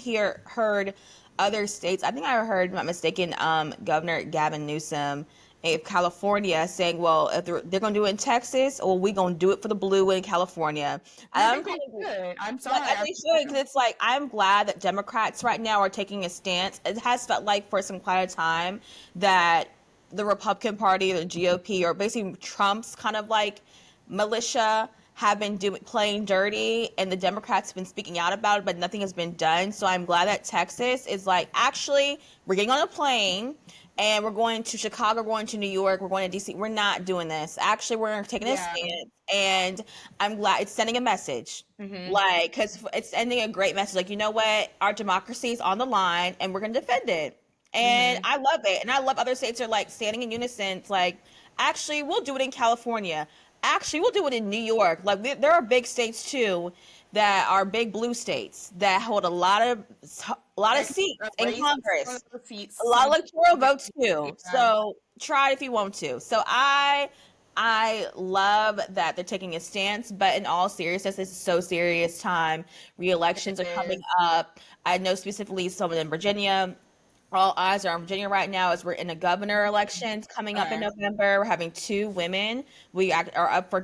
heard other states. I think I heard, if I'm not mistaken, Governor Gavin Newsom of California saying, "Well, if they're going to do it in Texas, or we going to do it for the blue in California." And I And I'm think kind they of should. I'm like, sorry. as they should, because it's like I'm glad that Democrats right now are taking a stance. It has felt like for some quite a time that the Republican Party, the GOP, or basically Trump's kind of like militia have been playing dirty, and the Democrats have been speaking out about it, but nothing has been done. So I'm glad that Texas is like, actually, we're getting on a plane and we're going to Chicago, we're going to New York, we're going to DC. We're not doing this. Actually, we're taking a Yeah. stance, and I'm glad it's sending a message. Mm-hmm. Like, because it's sending a great message. Like, you know what? Our democracy is on the line, and we're going to defend it. And Mm-hmm. I love it. And I love other states are like standing in unison. It's like, actually, we'll do it in California. Actually, we'll do it in New York. Like, there are big states too that are big blue states that hold a lot of seats in Raise some Congress, of those seats. a lot of Some electoral people votes too. yeah. So try it if you want to. So I love that they're taking a stance, but in all seriousness, this is so serious time. Re-elections It are coming is. up. I know specifically someone in Virginia. All eyes are on Virginia right now as we're in a governor elections coming up in Okay. November. We're having two women. Are up for the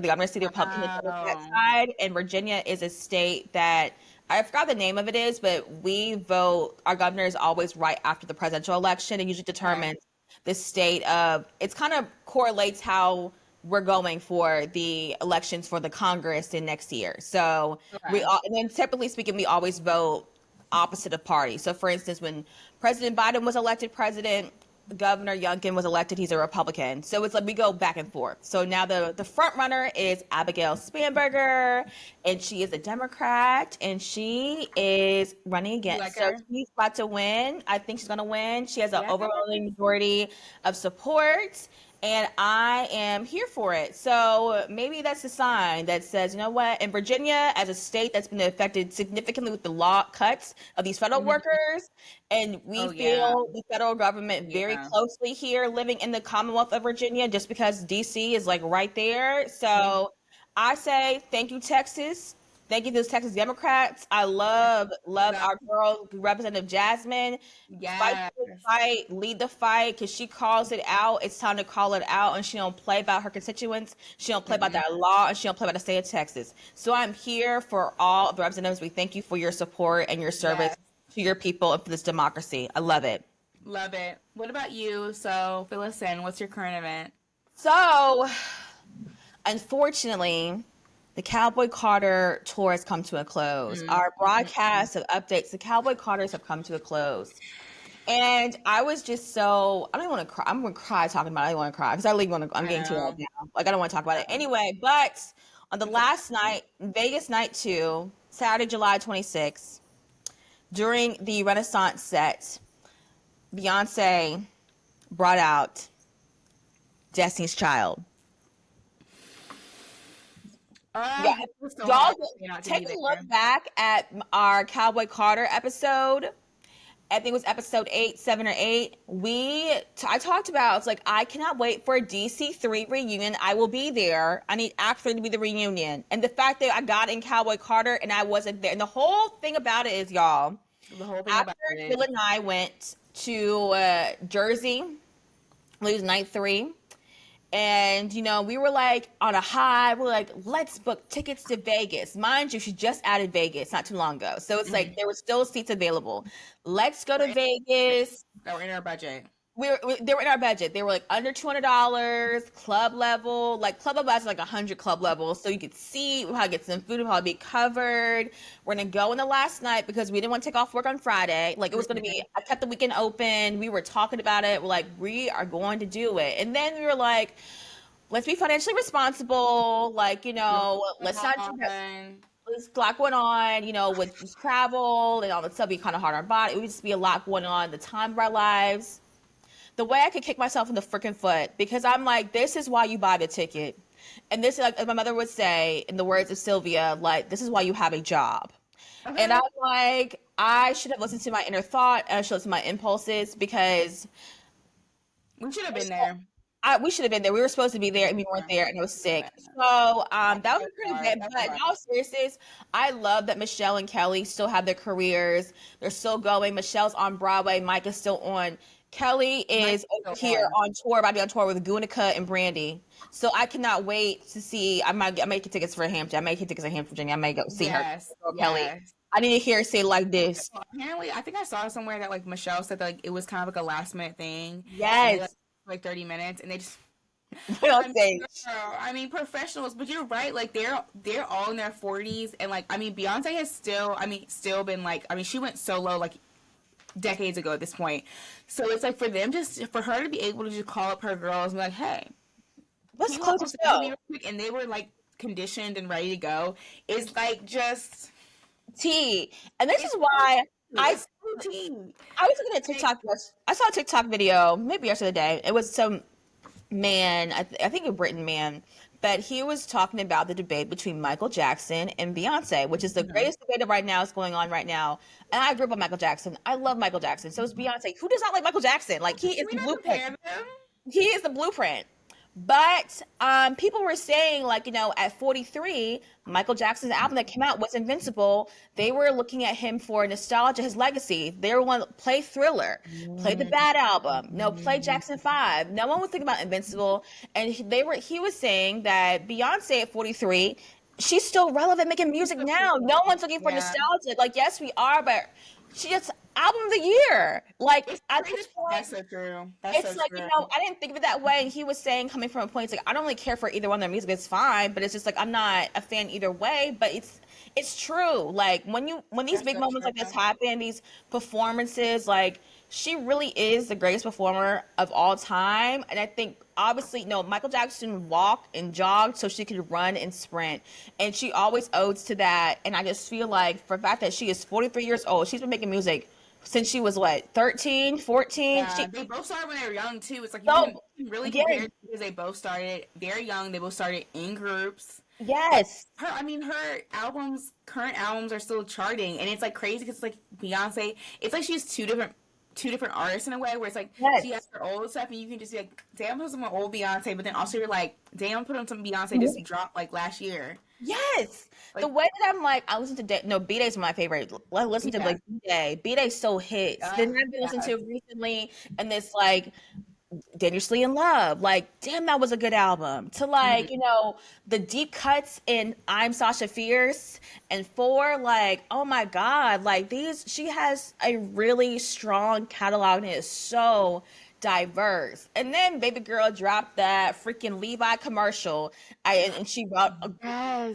governor seat, the Republican and Democrat Wow. side. And Virginia is a state that I forgot the name of it is, but we vote. Our governor is always right after the presidential election, and usually Okay. determines the state of. It's kind of correlates how we're going for the elections for the Congress in next year. So Okay. and then typically speaking, we always vote opposite of party. So for instance, when President Biden was elected president, Governor Youngkin was elected. He's a Republican. So it's like we go back and forth. So now the front runner is Abigail Spanberger, and she is a Democrat, and she is running You again. like So her? she's about to win. I think she's going to win. She has an Yeah. overwhelming majority of support, and I am here for it. So maybe that's a sign that says, you know what, in Virginia, as a state that's been affected significantly with the law cuts of these federal Mm-hmm. workers, and we Oh yeah. feel the federal government very Yeah. closely here living in the Commonwealth of Virginia, just because DC is like right there. Mm-hmm. So I say thank you, Texas. Thank you to those Texas Democrats. I Yeah. love That- our girl, Representative Jasmine. Fight Yes. the fight, lead the fight, because she calls it out. It's time to call it out, and she don't play about her constituents. She don't play about Mm-mm. that law, and she don't play about the state of Texas. So I'm here for all of the representatives. We thank you for your support and your service Yes. to your people and for this democracy. I love it. Love it. What about you? So fill us in. What's your current event? So, unfortunately, the Cowboy Carter tour has come to a close. Our Mm-hmm. broadcast of updates, the Cowboy Carters have come to a close. And I was just so, I don't even want to cry. I'm going to cry talking about it. I don't want to cry because I really want to, I'm I getting teary right know. now. Like, I don't want to talk about it. Anyway, but on the It's okay. last night, Vegas night 2, Saturday, July 26th, during the Renaissance set, Beyonce brought out Destiny's Child. Yeah, It was so y'all hard for me not to be take a look there. back at our Cowboy Carter episode. I think it was episode 8, 7 or 8. I talked about, it's like, I cannot wait for a DC3 reunion. I will be there. I need Act 3 to be the reunion. And the fact that I got in Cowboy Carter and I wasn't there. And the whole thing about it is, y'all, The whole thing after about it. Jill and I went to Jersey, it was night 3. And, we were like on a high. We're like, let's book tickets to Vegas. Mind you, she just added Vegas not too long ago. So it's like Mhm. there were still seats available. Let's go We're to in, Vegas. that were in our budget. They were in our budget. They were like under $200, club level. Like club level has like 100 club levels, so you could see how to get some food, how to be covered. We're gonna go in the last night because we didn't want to take off work on Friday. Like it was gonna be. I kept the weekend open. We were talking about it. We're like, we are going to do it, and then we were like, let's be financially responsible. Like let's not do that. There's a lot going on, with travel and all that stuff. Be kind of hard on our body. It would just be a lot going on. The time of our lives, the way I could kick myself in the freaking foot because I'm like, this is why you buy the ticket. And this is like, as my mother would say, in the words of Sylvia, like, this is why you have a job. And I'm like, I should have listened to my inner thought and I should listen to my impulses because we should have been there. We should have been there. We were supposed to be there and we weren't there and I was sick. So that was pretty bad. But in all seriousness, I love that Michelle and Kelly still have their careers. They're still going. Michelle's on Broadway. Mike is still on. Kelly is over here on tour, about to be on tour with Gunica and Brandy. So I cannot wait to see. I might get tickets for Hampton. I might get tickets for Hampton, Virginia. I might go see her. Kelly. I need to hear her say like this. Apparently, I think I saw somewhere that like Michelle said that like it was kind of like a last minute thing. Yes. Like 30 minutes, and they just on stage. I mean, professionals, but you're right. Like they're all in their 40s, and like I mean, Beyonce has still been like she went solo like decades ago at this point. So it's like for her to be able to just call up her girls and be like, hey, let's close this out, and they were like conditioned and ready to go. Is like just tea, and this is why I was looking at TikTok. I saw a TikTok video maybe yesterday. It was some man, I think a Britain man, but he was talking about the debate between Michael Jackson and Beyonce, which is the greatest debate right now. Is going on right now. And I grew up on Michael Jackson. I love Michael Jackson. So is Beyonce. Who does not like Michael Jackson? Like he is the blueprint. He is the blueprint. But people were saying, like, at 43, Michael Jackson's album that came out was Invincible. They were looking at him for nostalgia, his legacy. They were going to play Thriller, play the Bad album, play Jackson 5. No one was thinking about Invincible. And he was saying that Beyonce at 43, she's still relevant making music now. No one's looking for nostalgia. Like, yes, we are, but she just album of the year. Like at this point, that's so true. It's like, I didn't think of it that way. And he was saying, coming from a point, it's like, I don't really care for either one of their music. It's fine, but it's just like, I'm not a fan either way. But it's true. Like when these big moments like this happen, these performances, like she really is the greatest performer of all time. And I think obviously, Michael Jackson walked and jogged so she could run and sprint. And she always odes to that. And I just feel like for the fact that she is 43 years old, she's been making music since she was 13, 14. Yeah, they both started when they were young too. It's like you can really compare because they both started very young. They both started in groups. Yes. Her current albums are still charting, and it's like crazy because it's like Beyonce. It's like she's two different artists in a way where it's like she has her old stuff and you can just be like, damn, put some old Beyonce, but then also you're like, damn, put on some Beyonce just dropped like last year. Yes. Like, the way that I'm like, I listen to B-Day's my favorite. I listen to like B-Day. B-Day still hits. Then I've been listening to recently and this like Dangerously in Love. Like, damn, that was a good album. To like, the deep cuts in I'm Sasha Fierce and like, oh my God, like she has a really strong catalog and it is so diverse. And then baby girl dropped that freaking Levi commercial and she wrote girl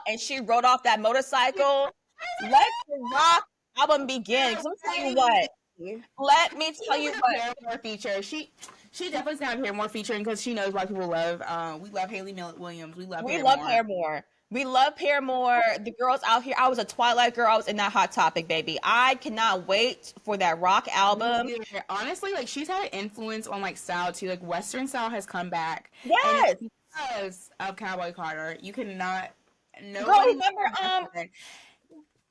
and she rode off that motorcycle. Let the rock album begin. So let me tell you what. Let me tell you what. More feature. She definitely's gonna appear more featuring because she knows why people love. We love Haley Williams. We love Paramore. We love Paramore. The girls out here. I was a Twilight girl. I was in that Hot Topic, baby. I cannot wait for that rock album. Honestly, like she's had an influence on like style too. Like Western style has come back. Yes. And because of Cowboy Carter, you cannot. Remember a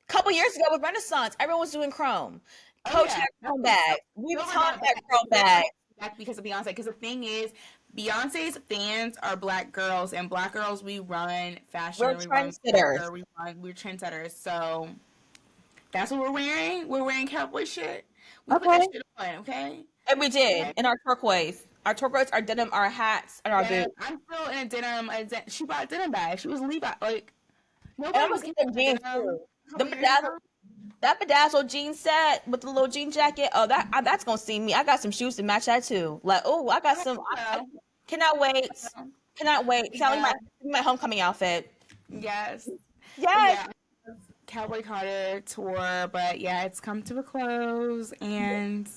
couple years ago with Renaissance, everyone was doing Chrome. Coach had Chrome bag. We've taught that Chrome bag. Because of Beyonce. Because the thing is, Beyonce's fans are black girls, and black girls, we run fashion. We're trendsetters. We're trendsetters. So that's what we're wearing. We're wearing cowboy shit. We put Okay. that shit on, okay? And we did. In our turquoise. Our turquoise, our denim, our hats, and our boots. I'm still in a denim. She bought a denim bag. She was Levi. Like, And I'm gonna get them jeans too. The bedazzled. That bedazzled jean set with the little jean jacket. Oh, that's gonna see me. I got some shoes to match that too. Like, oh, I got I some. hope I so. cannot wait. Cannot wait. Sally, Yeah. my homecoming outfit. Yes. But Yes. yeah, Cowboy Carter tour, but yeah, it's come to a close, and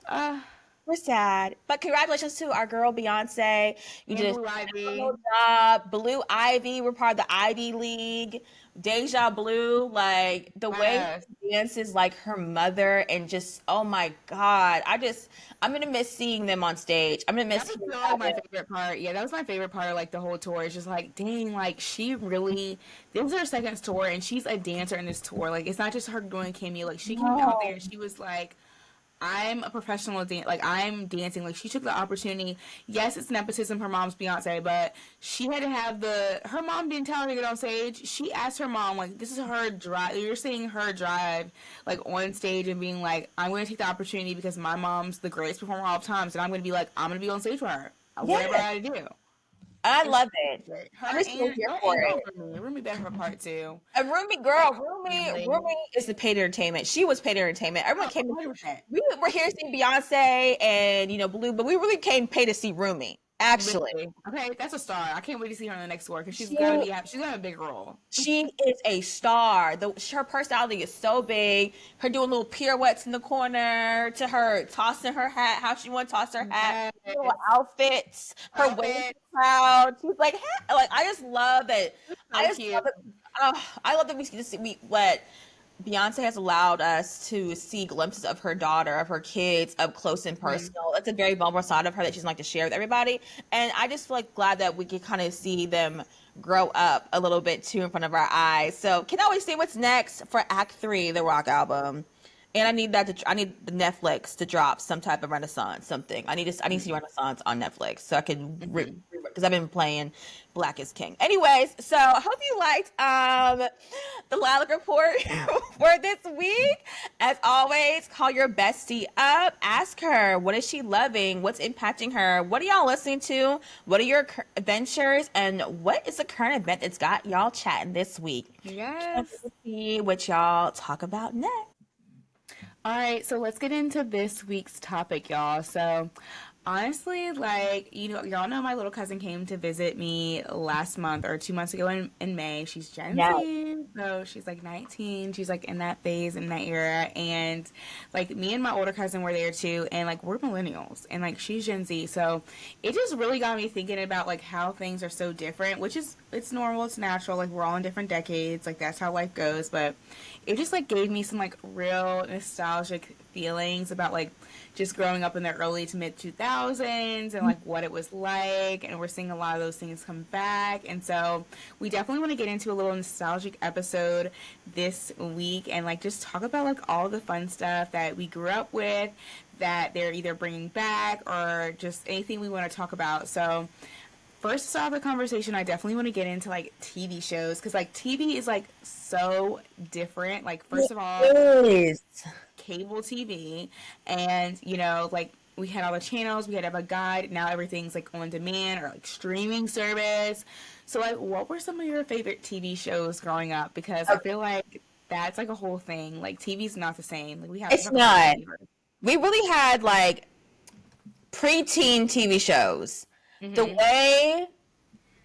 uh, We're sad, but congratulations to our girl Beyonce. You and did Blue a Ivy. phenomenal job. Blue Ivy, we're part of the Ivy League. Deja Blue, like the way Yes. she dances like her mother, and just oh my god, I'm gonna miss seeing them on stage. I'm gonna That miss was hearing still like about my them. favorite part. Yeah, that was my favorite part of like the whole tour. It's just like, dang, like she really, this is her second tour, and she's a dancer in this tour. Like it's not just her doing cameo. Like she came out there No. and she was like, I'm a professional like I'm dancing. Like she took the opportunity. Yes, it's nepotism. Her mom's Beyonce, but she had to have her mom didn't tell her to get on stage. She asked her mom, like, this is her drive. You're seeing her drive, like on stage and being like, I'm going to take the opportunity because my mom's the greatest performer of all times, and I'm going to be like, I'm going to be on stage for her, whatever Yeah, I do. I And she love it. did it. I'm just so here Her for and it. Rumi. Rumi better her part too. A Rumi Like girl, family, Rumi is the paid entertainment. She was paid entertainment. Everyone came. 100%. We were here to see Beyonce and Blue, but we really came pay to see Rumi. Actually, Literally. Okay, that's a star. I can't wait to see her in the next tour because she she's gonna have a big role. she is a star. Her personality is so big. Her doing little pirouettes in the corner, to her tossing her hat, how she want to toss her hat, Yes. little outfits, her waving to Outfit. the crowd. She's like, like I just love that. I So just love cute. it. I love that we just we what Beyonce has allowed us to see glimpses of her daughter, of her kids, up close and Mhm. personal. That's a very vulnerable side of her that she doesn't like to share with everybody. And I just feel like glad that we can kind of see them grow up a little bit too in front of our eyes. So cannot wait to see what's next for Act Three, the Rock album. And I need the Netflix to drop some type of Renaissance, something. I need to see Renaissance on Netflix so I can Mhm. because I've been playing Black is King. Anyways, so I hope you liked the Lilac Report for this week. As always, call your bestie up, ask her what is she loving, what's impacting her, what are y'all listening to, what are your adventures, and what is the current event that's got y'all chatting this week. Can't wait Yes. to see what y'all talk about next. All right, so let's get into this week's topic, y'all. So, honestly, like, y'all know my little cousin came to visit me last month or 2 months ago in May. She's Gen Yeah. Z, so she's like 19. She's like in that phase, in that era. And like, me and my older cousin were there too. And like, we're millennials, and like, she's Gen Z. So, it just really got me thinking about like how things are so different, which is, it's normal, it's natural. Like, we're all in different decades. Like, that's how life goes. But it just like gave me some like real nostalgic feelings about like just growing up in the early to mid 2000s and like what it was like, and we're seeing a lot of those things come back. And so we definitely want to get into a little nostalgic episode this week and like just talk about like all the fun stuff that we grew up with that they're either bringing back or just anything we want to talk about. So first to start the conversation, I definitely want to get into like TV shows because like TV is like so different. Like first of all, It is. cable TV, and like we had all the channels, we had to have a guide. Now everything's like on demand or like streaming service. So like, what were some of your favorite TV shows growing up? Because I feel like that's like a whole thing. Like TV's not the same. Like we have to It's talk about not. TV first. We really had like preteen TV shows. The Mm-hmm. way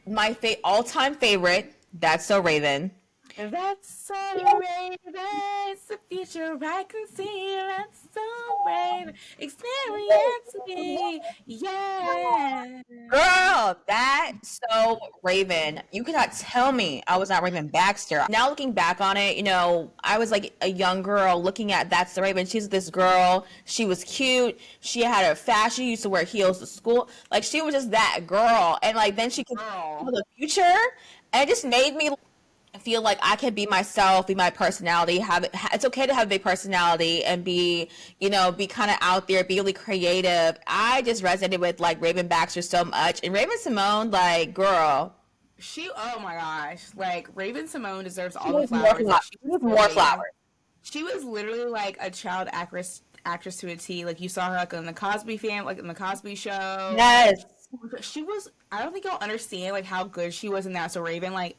my all-time favorite, That's So Raven. That's so brave, that's the future I can see. That's so brave, experience me, yeah. Girl, that so Raven. You could not tell me I was not Raven Baxter. Now looking back on it, I was like a young girl looking at That's the Raven. She's this girl. She was cute. She had her fashion. She used to wear heels to school. Like she was just that girl. And like then she could see Girl, the future. And it just made me feel like I can be myself, be my personality. It's okay to have a big personality and be kind of out there, be really creative. I just resonated with like Raven Baxter so much, and Raven Simone, like girl, oh my gosh, like Raven Simone deserves she all the needs more flowers. flowers. Like she She was needs more literally, flowers. she was literally like a child actress to a T. Like you saw her like in the Cosby Show. Yes, She was. I don't think you'll understand like how good she was in that. So Raven, like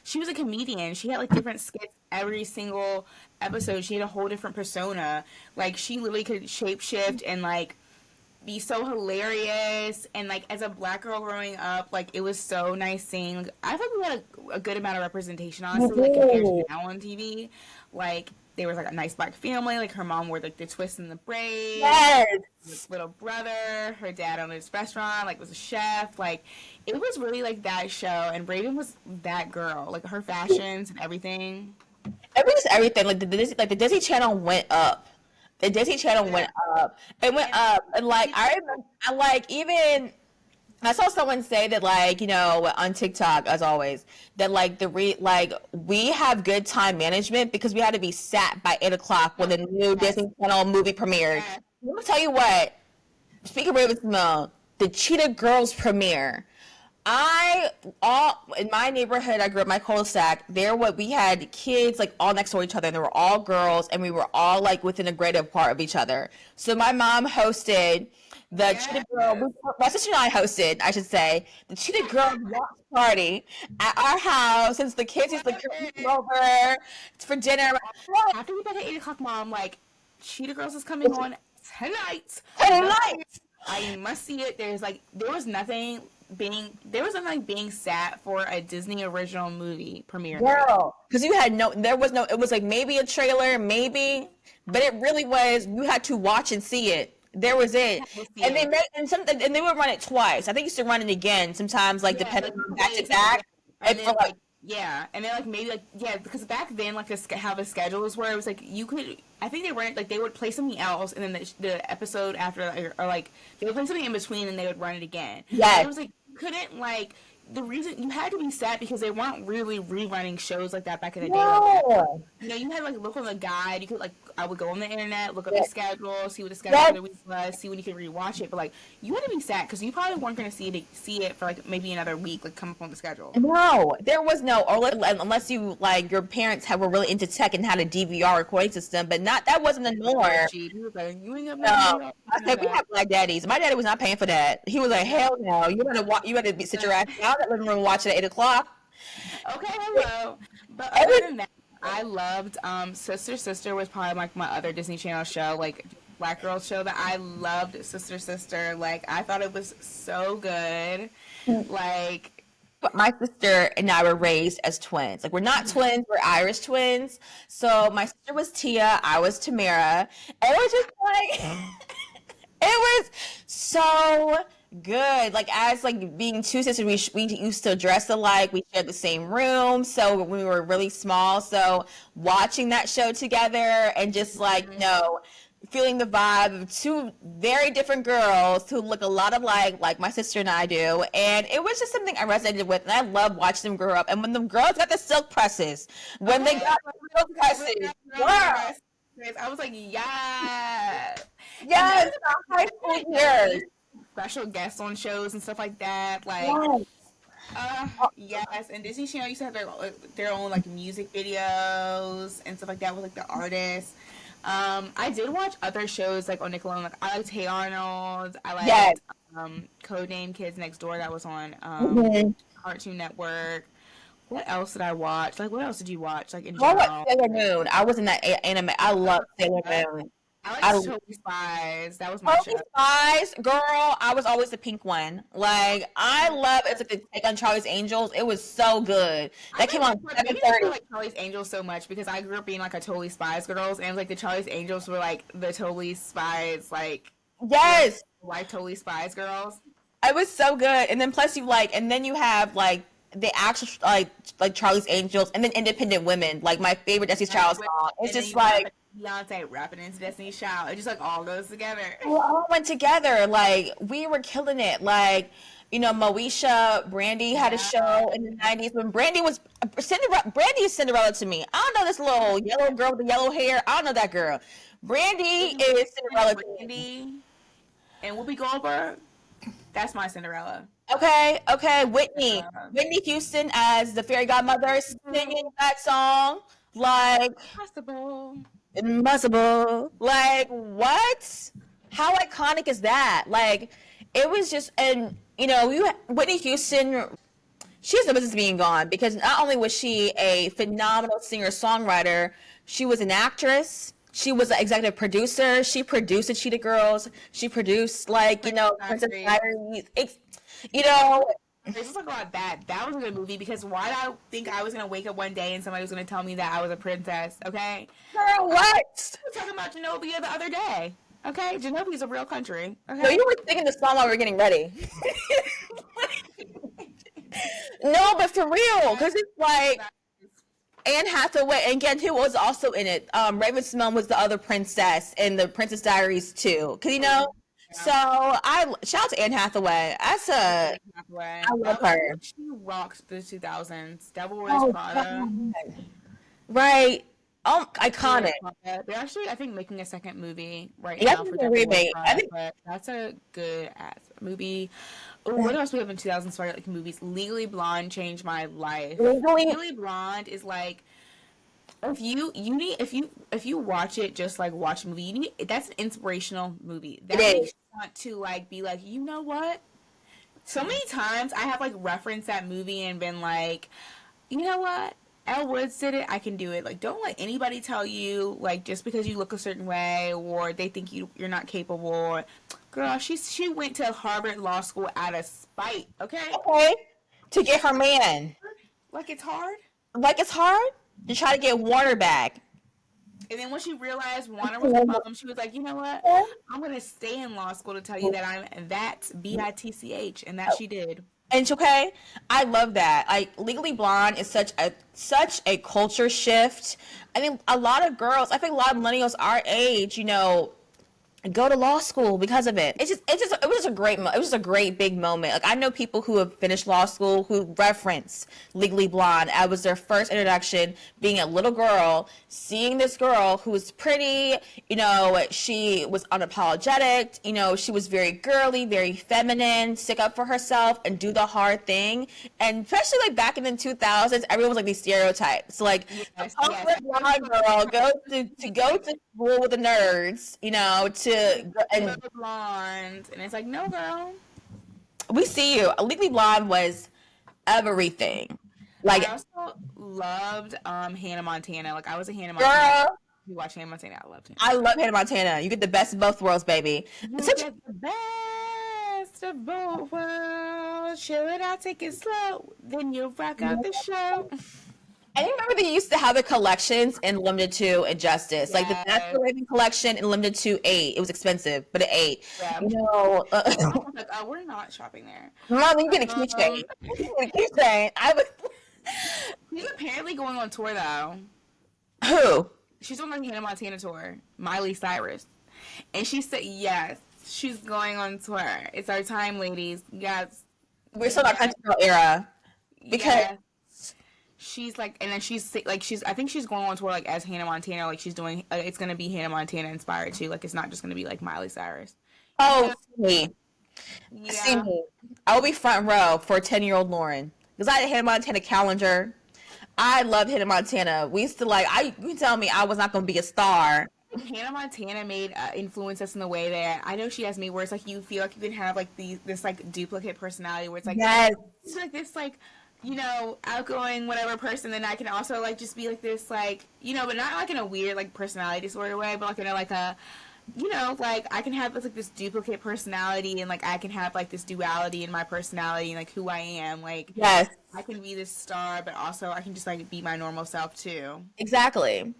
she was a comedian. She had like different skits every single episode. She had a whole different persona. Like she literally could shapeshift and like be so hilarious. And like as a black girl growing up, like it was so nice seeing. Like, I thought we had a good amount of representation, honestly, like compared to now on TV. Like there was like a nice black family. Like her mom wore like the twists and the braids. Yes. His little brother, her dad owned his restaurant, like was a chef. Like it was really like that show, and Raven was that girl. Like her fashions and everything. It was everything. Like the Disney Channel went up. The Disney Channel went up. It went up, and like I remember, I like even I saw someone say that like on TikTok as always that like like we have good time management because we had to be sat by 8 o'clock when the new Disney Channel movie premiered. Let me tell you what. Speaking of Raven Simone, the Cheetah Girls premiere. In my neighborhood, I grew up my cul-de-sac. We had kids like all next to each other, and they were all girls, and we were all like within a grade apart of each other. So my mom hosted the Cheetah Girl. My sister and I hosted, I should say, the Cheetah Girls watch party at our house. Since the kids used to come over for dinner. After we got at 8 o'clock, Mom, like Cheetah Girls is coming on tonight. Tonight. I must see it. There was nothing like being sat for a Disney original movie premiere. Girl, because it was like maybe a trailer, maybe, but it really was. You had to watch and see it. There was it, and they would run it twice. I think you used to run it again sometimes, like depending on back to back. And then, like, yeah, and then like maybe like because back then like how the schedules were, it was like you could. I think they ran it like they would play something else, and then the episode after, or like they would play something in between, and they would run it again. Yeah, it was like you couldn't like. The reason you had to be sad because they weren't really rerunning shows like that back in the day. No. You had like look on the guide. You could like I would go on the internet, look up the schedule, see what the schedule of the week was, see when you could rewatch it. But like you had to be sad because you probably weren't going to see it for like maybe another week, like come up on the schedule. No, there was no, or unless you like your parents were really into tech and had a DVR recording system, but that wasn't the norm. No, I said we have black daddies. My daddy was not paying for that. He was like, hell no, you better sit your ass down at living room and watch it at 8 o'clock. Okay, hello. But other than that, I loved Sister was probably like my other Disney Channel show, like black girl show that I loved. Sister, like I thought it was so good. Like my sister and I were raised as twins. Like we're not twins, we're Irish twins. So my sister was Tia, I was Tamara. And it was just like it was so good. Like as like being two sisters, we used to dress alike. We shared the same room, so when we were really small. So watching that show together and just like feeling the vibe of two very different girls who look a lot alike, like my sister and I do, and it was just something I resonated with, and I love watching them grow up. And when the girls got the silk presses, they got the silk presses, wow. I was like, yeah, yes, high school years. Special guests on shows and stuff like that, like yes. And Disney Channel used to have their own like music videos and stuff like that with like the artists. I did watch other shows like on Nickelodeon. Like I liked Hey Arnold. I liked Codename Kids Next Door that was on Cartoon Network. What else did I watch? Like what else did you watch? Like in general? Sailor Moon. I was in that anime. I love Sailor Moon. I like Totally Spies. That was my show. Totally Spies, girl. I was always the pink one. Like I love it's like the take on Charlie's Angels. It was so good. That came on 7:30. I like Charlie's Angels so much because I grew up being like a Totally Spies girls, and like the Charlie's Angels were like the Totally Spies, like yes, like Totally Spies girls. It was so good, and then plus you have like the actual like Charlie's Angels, and then Independent Women, like my favorite Destiny's Child song. It's just like Beyonce rapping into Destiny's Child. It just like all goes together. We all went together. Like we were killing it. Like Moesha, Brandy had a show in the 90s when Brandy was Cinderella. Brandy is Cinderella to me. I don't know this little yellow girl with the yellow hair. I don't know that girl. Brandy is Cinderella. Brandy and Whoopi Goldberg. That's my Cinderella. Okay. Whitney Houston as the fairy godmother singing that song. Like impossible. Like what? How iconic is that? Like it was just, and Whitney Houston, she's the business being gone because not only was she a phenomenal singer songwriter, she was an actress. She was an executive producer. She produced the Cheetah Girls. She produced Princess Diaries. You know, Let's talk about that. That was a good movie because why did I think I was gonna wake up one day and somebody was gonna tell me that I was a princess? Okay, girl, what? we were talking about Genovia the other day. Okay, Genovia's a real country. No, Okay, you were singing the song while we were getting ready. No, but for real, because it's like Anne Hathaway, and again, who was also in it? Raven-Symoné was the other princess in the Princess Diaries too. Cause so I shout out to Anne Hathaway. I love her. She rocked the 2000s. Devil Wears Oh, Prada. God. Right. Oh, iconic. They're actually, I think, making a second movie right Yeah, now for a Devil Wears remake. I Prada, think but that's a good ass movie. Ooh, what else we have in 2000s for like movies? Legally Blonde changed my life. Legally Blonde is like if you watch it just like watch a movie, that's an inspirational movie. That makes you want to like be like, you know what? So many times I have like referenced that movie and been like, you know what? Elle Woods did it. I can do it. Like, don't let anybody tell you like just because you look a certain way or they think you're not capable. Girl, she went to Harvard Law School out of spite. Okay. Okay. To get her man. Like it's hard. Like it's hard to try to get Warner back. And then when she realized Warner was a problem, she was like, you know what? I'm going to stay in law school to tell you that I'm that's BITCH. And that she did. And it's okay. I love that. Like Legally Blonde is such a culture shift. I think a lot of girls, I think a lot of millennials our age, go to law school because of it. It was a great big moment. Like I know people who have finished law school who reference Legally Blonde. I was their first introduction, being a little girl, seeing this girl who was pretty, she was unapologetic, she was very girly, very feminine, stick up for herself and do the hard thing. And especially like back in the 2000s, everyone was like these stereotypes. Like a blonde girl go to school with the nerds, and Blonde, and it's like, no, girl. We see you. Legally Blonde was everything. Like I also loved Hannah Montana. Like I was a Hannah Montana. Girl, you watch Hannah Montana. I loved Hannah. I love Hannah Montana. You get the best of both worlds, baby. You get the best of both worlds. Chill it out, take it slow. Then you rock out the show. And you remember they used to have the collections in Limited 2 and Justice. Yes. Like the Master Raven collection in Limited 2 8. It was expensive, but it 8. Yeah. Like, we're not shopping there. Mom, you get a keychain. She's apparently going on tour though. Who? She's on the Hannah Montana tour. Miley Cyrus. And she said yes, she's going on tour. It's our time, ladies. Yes. We're still in our country girl era. Because she's like, and then she's I think she's going on tour like as Hannah Montana, like she's doing, it's gonna be Hannah Montana inspired too, like it's not just gonna be like Miley Cyrus. Oh, see me. I will be front row for 10-year-old Lauren because I had a Hannah Montana calendar. I love Hannah Montana. We used to you tell me I was not gonna be a star. Hannah Montana made influence us in the way that I know she has me, where it's like you feel like you can have like this like duplicate personality, where it's like yes, it's like this like, outgoing whatever person, then I can also like just be like this like, but not like in a weird like personality disorder way, but like in like a, like I can have like this duplicate personality, and like I can have like this duality in my personality and like who I am. Like yes, I can be this star, but also I can just like be my normal self too. Exactly.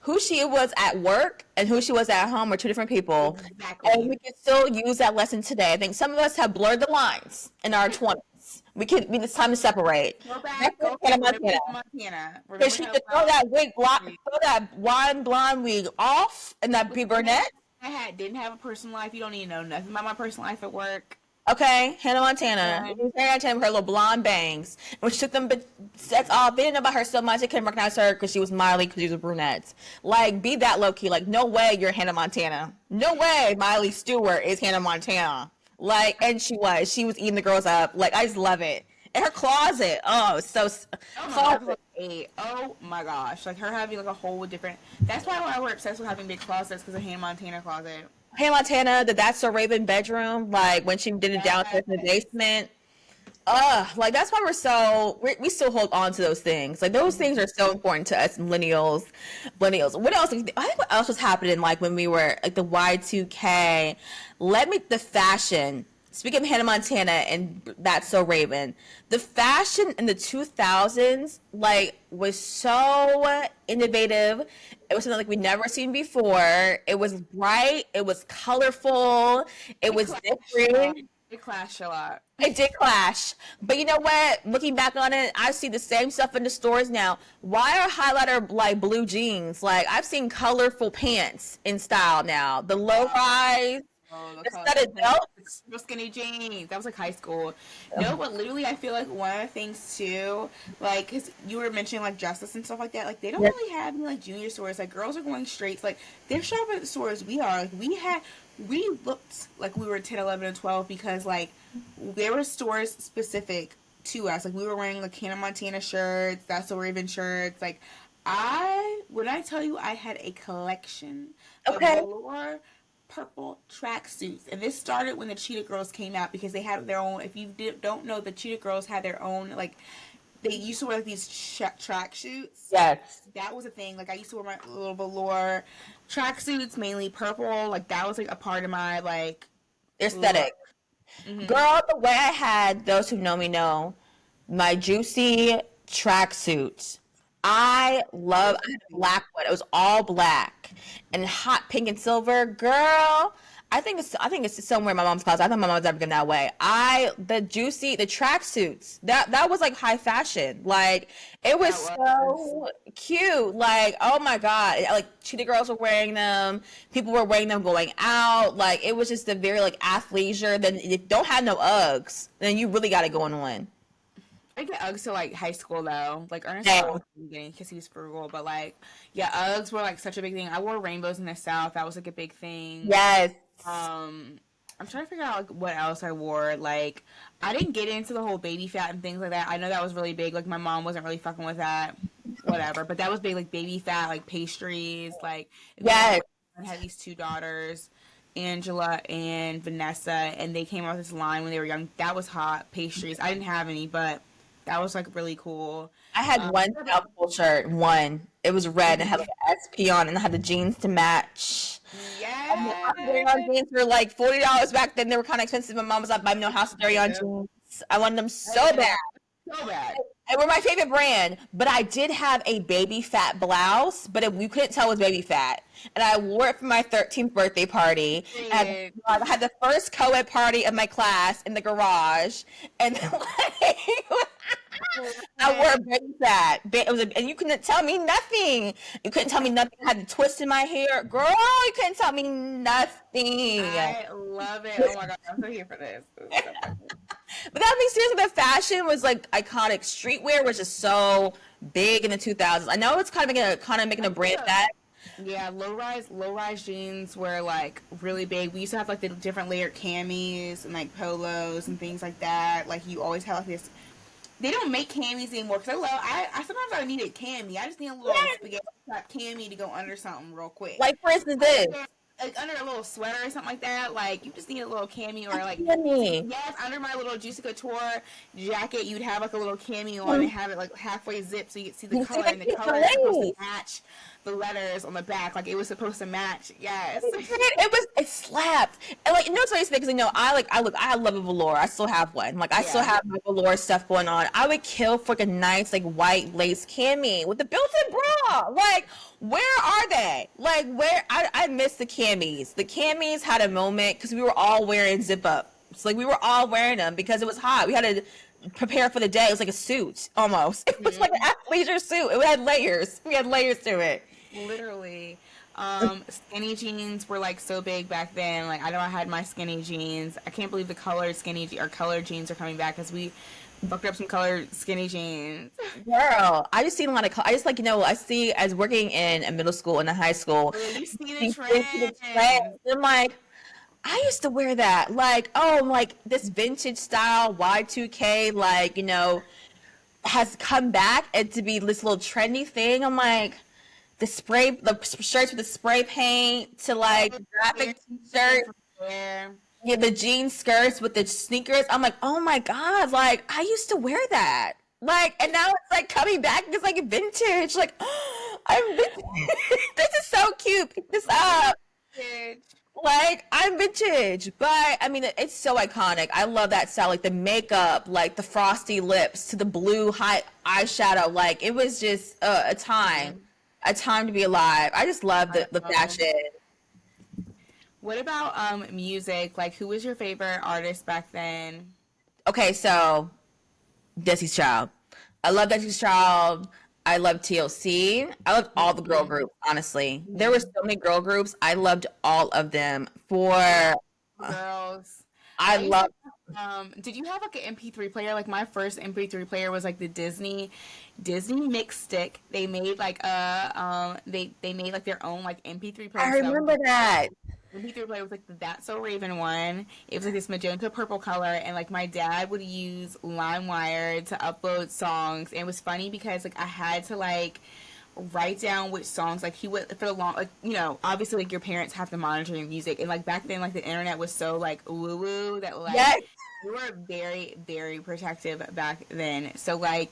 Who she was at work and who she was at home are two different people. Exactly. And we can still use that lesson today. I think some of us have blurred the lines in our 20s. It's time to separate. Go back, Montana. Because she could throw that wine blonde wig off and that be brunette. Didn't have a personal life. You don't need to know nothing about my personal life at work. Okay, Hannah Montana. Hannah Montana with her little blonde bangs. When she took them sets off, they didn't know about her so much. They couldn't recognize her because she was Miley, because she was a brunette. Like, be that low key. Like, no way you're Hannah Montana. No way Miley Stewart is Hannah Montana. Like, and she was eating the girls up. Like, I just love it. And her closet. Oh, so. Oh my gosh. Like, her having like a whole different. That's why we're obsessed with having big closets, because of Hannah Montana closet. Hannah Montana, the That's So Raven bedroom, like when she did it downstairs in the Yes. basement. Like that's why we still hold on to those things. Like those things are so important to us millennials. Millennials. What else? I think what else was happening like when we were like the Y2K. The fashion. Speaking of Hannah Montana and That's So Raven, the fashion in the 2000s like was so innovative. It was something like we never seen before. It was bright. It was colorful. It It was clashed a lot. different. It clashed a lot. It did clash. But you know what? Looking back on it, I see the same stuff in the stores now. Why are highlighter like blue jeans? Like I've seen colorful pants in style now. The low rise, Oh, the the colorful studded pants, belts. the skinny jeans. That was like high school. No, but literally, I feel like one of the things too, like, because you were mentioning like Justice and stuff like that. Like, they don't Yeah. really have any like junior stores. Like, girls are going straight. To, like, they're shopping at the stores we are. Like, we looked like we were 10, 11, and 12 because like there were stores specific to us. Like, we were wearing like Hannah Montana shirts, That's So Raven shirts. Like, when I tell you, I had a collection of Okay. velour purple tracksuits, and this started when the Cheetah Girls came out because they had their own. If you don't know, the Cheetah Girls had their own like they used to wear like these tracksuits. Yes. That was a thing. Like I used to wear my little velour tracksuits, mainly purple. Like that was like a part of my like look. Aesthetic. Hmm. Girl, the way I had, those who know me know, my juicy tracksuit. That was I had a cute. black one. It was all black and hot pink and silver. Girl, I think it's somewhere in my mom's closet. I thought my mom's ever going that way. The tracksuits. That was like high fashion. Like it was That was. so cute. Like, oh my God. Like cheetah girls were wearing them. People were wearing them going out. Like it was just a very like athleisure. Then if you don't have no Uggs, then you really got it going on. I get Uggs to like high school though. Like Ernest got Dang. Uggs in the beginning because he was frugal, but like yeah, Uggs were like such a big thing. I wore rainbows in the South. That was like a big thing. Yes. Um, I'm trying to figure out like what else I wore. Like I didn't get into the whole baby fat and things like that. I know that was really big. Like my mom wasn't really fucking with that. Whatever, but that was big. Like baby fat, like pastries. Like if you know, Yes. I had these two daughters, Angela and Vanessa, and they came out with this line when they were young. That was hot pastries. I didn't have any, but that was like really cool. I had Um, one South Pole shirt. One. It was red and had like an SP on, and I had the jeans to match. And the yes. Dairy on jeans were like $40 back then. They were kind of expensive. My mom was like, "Buy me no house of Dairy on Yeah. jeans." I wanted them so Yeah. bad. So bad. They were my favorite brand, but I did have a baby fat blouse, but you couldn't tell it was baby fat. And I wore it for my 13th birthday party. And Period. I had the first co-ed party of my class in the garage, and like, I wore a baby fat. And you couldn't tell me nothing. You couldn't tell me nothing. I had the twist in my hair, girl. You couldn't tell me nothing. I love it. Oh my god, I'm so here for this. This is so funny. But that makes sense. The fashion was like iconic. Streetwear was just so big in the 2000s. I know it's kind of making a brand back. Yeah, low rise jeans were like really big. We used to have like the different layered camis and like polos and things like that. Like you always have like this. They don't make camis anymore because I sometimes I need a cami. I just need a little spaghetti strap cami to go under something real quick. Like for instance, this. Like under a little sweater or something like that. Like you just need a little cami or like Penny. yes, under my little Juicy Couture jacket, you'd have like a little cameo on and have it like halfway zipped so you could see the color, and the color is supposed to match the letters on the back. Like it was supposed to match. Yes. It slapped. And like, you know what's funny because I love a velour. I still have one. Like I still Yeah. have my velour stuff going on. I would kill for like a nice like white lace cami with the built-in bra. Like where are they? Like where I miss the camis. The camis had a moment because we were all wearing zip up. It's like we were all wearing them because it was hot. We had to prepare for the day. It was like a suit almost. It was like an athleisure suit. It had layers. We had layers to it. Literally. Skinny jeans were like so big back then. Like I know I had my skinny jeans. I can't believe the colored colored jeans are coming back because we fucked up some colored skinny jeans. Girl, I just seen a lot of. I just like I see as working in a middle school and a high school. You see the see trend. trends. I'm like, I used to wear that. Like, oh, like this vintage style Y2K, like has come back and to be this little trendy thing. I'm like, the shirts with the spray paint to like graphic t-shirt. Yeah, the jean skirts with the sneakers. I'm like, oh my God, like I used to wear that. Like, and now it's like coming back. It's like vintage. Like, I'm vintage. This is so cute. Pick this up. Like, I'm vintage. But I mean, it's so iconic. I love that style. Like the makeup, like the frosty lips to the blue high eyeshadow. Like, it was just a time to be alive. I just love the fashion. What about music? Like, who was your favorite artist back then? Okay, so Destiny's Child. I love Destiny's Child. I love TLC. I loved all the girl groups, honestly. There were so many girl groups. I loved all of them. Girls. I love. Did you have like an MP3 player? Like my first MP3 player was like the Disney Mix Stick. They made like they made like their own like MP3 player. I remember that. MP3 player was like the That's So Raven one. It was like this magenta purple color, and like my dad would use LimeWire to upload songs. And it was funny because like I had to like write down which songs like he would for the long, like, you know, obviously like your parents have to monitor your music, and like back then like the internet was so like woo woo that like we were very very protective back then. So like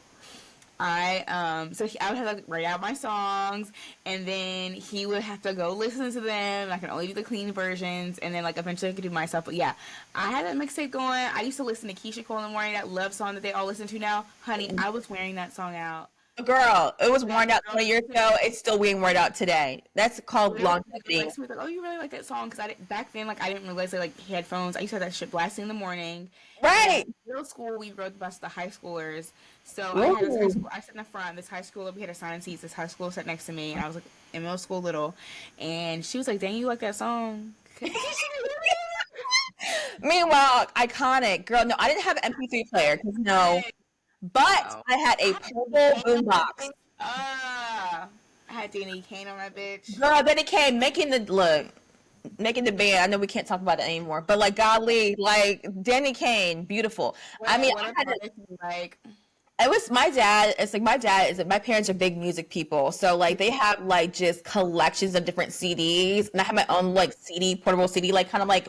I would have to like, write out my songs, and then he would have to go listen to them, and I can only do the clean versions, and then like eventually I could do myself. But yeah, I had that mixtape going. I used to listen to Keisha Cole in the morning, that love song that they all listen to now. Honey, I was wearing that song out. Girl, it was worn out 20 years ago. It's still being worn out today. That's called longevity. Like, oh, you really like that song? Because back then, like, I didn't realize that, like, headphones. I used to have that shit blasting in the morning. Right. In middle school, we rode the bus to the high schoolers. So I sat in the front. This high schooler, we had assigned seats. This high schooler sat next to me, and I was like in middle school little, and she was like, "Dang, you like that song?" Meanwhile, iconic girl. No, I didn't have an MP3 player because no. But I had a purple boombox. I had Danny Kane on that bitch. Girl, Danny Kane making the band. I know we can't talk about it anymore, but like golly, like Danny Kane, beautiful. I mean, I had like. It was my dad. It's like my parents are big music people, so like they have like just collections of different CDs, and I have my own like portable CD, like kind of like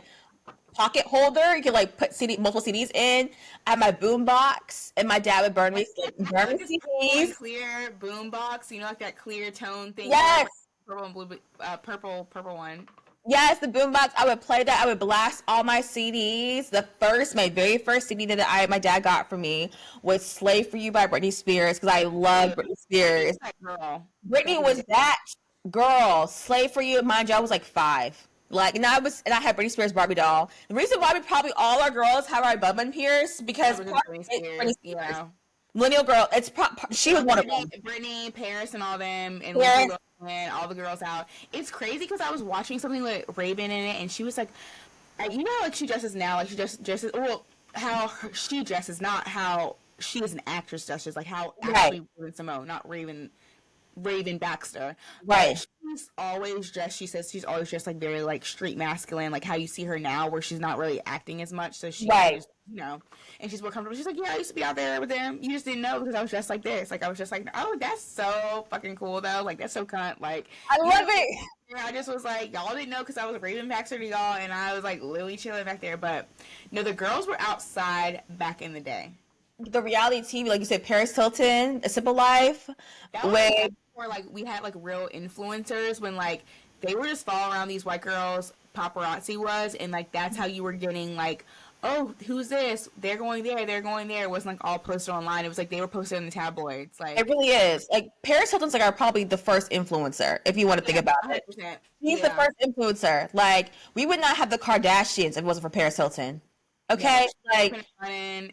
pocket holder. You can like put multiple CDs in. I had my boom box, and my dad would burn me CDs. Clear boom box, you know, like that clear tone thing. Yes. Purple and blue, purple one. Yes, the boom box. I would play that. I would blast all my CDs. My very first CD that my dad got for me was "Slave for You" by Britney Spears, because I love Britney Spears. Britney was that girl. "Slave for You," mind you, I was like 5. Like, and I had Britney Spears Barbie doll. The reason why we probably all our girls have our bum and pierced because Britney Spears. Yeah. Millennial girl. She was one of them. Britney, Paris, and all them, and all the girls out. It's crazy because I was watching something with Raven in it, and she was like, you know, like she dresses now, like she just dresses. Well, how she dresses, not how she is an actress dresses, like how actually Raven Simone, not Raven Baxter. Right. She's always dressed. She says she's always dressed like very like street masculine, like how you see her now, where she's not really acting as much. So she, you know, and she's more comfortable. She's like, yeah, I used to be out there with them. You just didn't know because I was dressed like this. Like I was just like, oh, that's so fucking cool though. Like that's so cunt. Like I love it. Yeah, I just was like, y'all didn't know because I was Raven Baxter to y'all, and I was like literally chilling back there. But no, the girls were outside back in the day. The reality TV, like you said, Paris Hilton, A Simple Life. Or like we had like real influencers when like they were just following around these white girls. Paparazzi was, and like that's how you were getting like, oh, who's this? They're going there. It wasn't like all posted online. It was like they were posted in the tabloids. Like it really is. Like Paris Hilton's like probably the first influencer, if you want to think about 100%. It. He's the first influencer. Like we would not have the Kardashians if it wasn't for Paris Hilton. Okay, like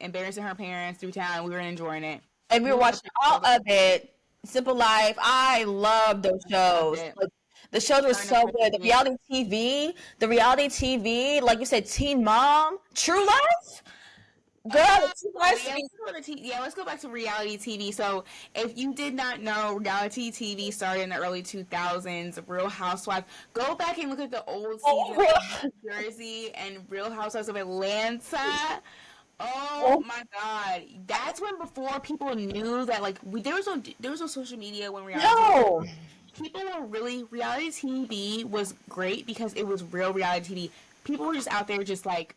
embarrassing her parents through town. We were enjoying it, and we were watching all of it. Simple Life. I love those shows. Like, the shows were so good. The reality TV, like you said, Teen Mom, True Life. Girl, let's go back to reality TV. So, if you did not know, reality TV started in the early 2000s. Real Housewives. Go back and look at the old seasons of New Jersey and Real Housewives of Atlanta. Oh my God! That's when before people knew that like there was no social media when reality. people were really reality TV was great because it was real reality TV. People were just out there just like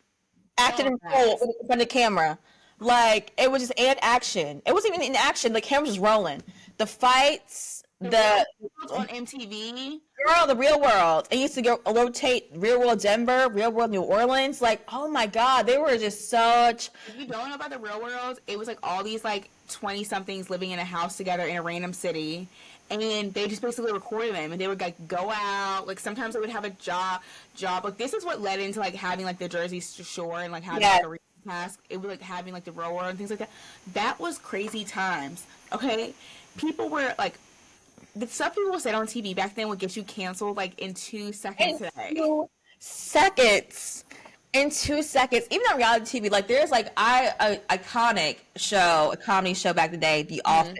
Acting showing in full us. in front of the camera. Like it was just and action. It wasn't even in action. The camera was just rolling. The fights, The real the world on MTV. girl, the real world. It used to go rotate real world Denver, real world New Orleans. Like, oh my God, they were just such. If you don't know about the real world, it was like all these like 20 somethings living in a house together in a random city. And they just basically recorded them, and they would like go out. Like sometimes they would have a job. Like this is what led into like having like the Jersey Shore and like having Yeah. like a real task. It was like having like the real world and things like that. That was crazy times. Okay, people were like the stuff people said on TV back then would get you canceled like in 2 seconds In today. 2 seconds. In 2 seconds. Even on reality TV, like there's like a iconic show, a comedy show back in the day, The Office.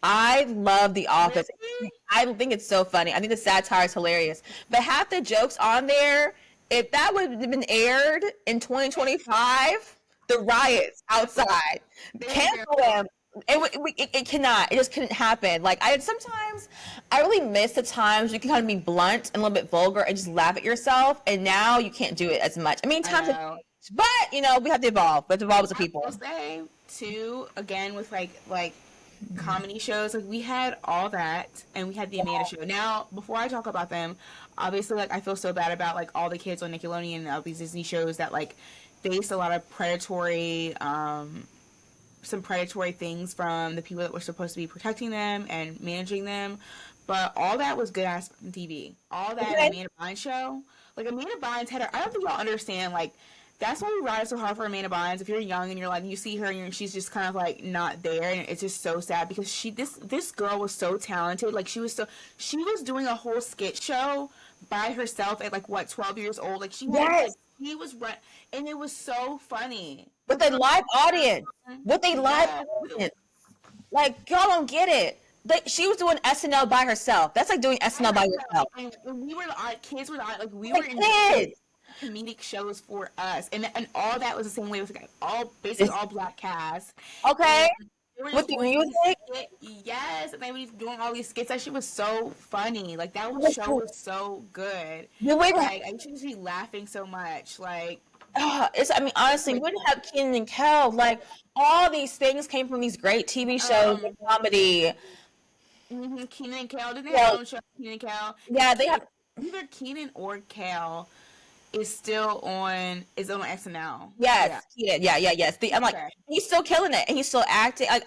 I love The Office. Really? I think it's so funny. I think the satire is hilarious. But half the jokes on there, if that would have been aired in 2025, the riots outside, cancel them. It cannot. It just couldn't happen. Like sometimes I really miss the times you can kind of be blunt and a little bit vulgar and just laugh at yourself. And now you can't do it as much. I mean, times have know. changed, but we have to evolve. We have to evolve as a people. I will say too, again with like comedy shows, like we had all that and we had the Amanda show. Now, before I talk about them, obviously like I feel so bad about like all the kids on Nickelodeon and all these Disney shows that like based a lot of predatory some predatory things from the people that were supposed to be protecting them and managing them. But all that was good ass TV. All that Okay. Amanda Bynes show. Like Amanda Bynes had her, I don't think y'all understand like that's why we ride so hard for Amanda Bynes. If you're young and you're like you see her and she's just kind of like not there, and it's just so sad because this girl was so talented. Like she was doing a whole skit show by herself at like what 12 years old. Like she had Yes. like, he was run and it was so funny. With a live audience. With a live Yeah. audience. Like, y'all don't get it. She was doing SNL by herself. That's like doing SNL by yourself. And we were the kids were the like we Like were in kids. comedic shows for us, and all that was the same way. It was like all basically all black cast. Okay. And they were With just the doing these music. yes, and they were just doing all these skits. That shit was so funny. Like that whole show was so good. The way Like I used to just be laughing so much. Like I mean, honestly, we wouldn't have Kenan and Kel. Like, all these things came from these great TV shows and comedy. Keenan and Kel, didn't they Yeah. have their own show? Keenan and Kel. Yeah, they have. Either Keenan or Kel is on SNL. Yes, Kenan. Yeah, yes. I'm like, Okay. he's still killing it, and he's still acting. Like,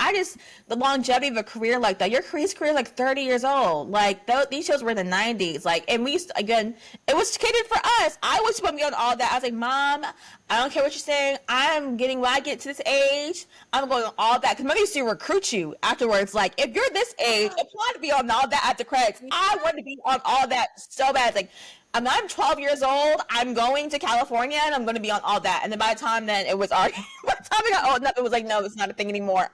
the longevity of a career like that. His career is like 30 years old. Like, these shows were in the 90s. Like, and we used to, again, it was catered for us. I was put me on all that. I was like, Mom, I don't care what you're saying. When I get to this age, I'm going on all that. Because Mother used to recruit you afterwards. Like, if you're this age, apply to be on all that at the credits. I want to be on all that so bad. It's like, I'm 12 years old. I'm going to California, and I'm going to be on all that. And then by the time then it was already, by the time I got old enough, it was like, no, it's not a thing anymore.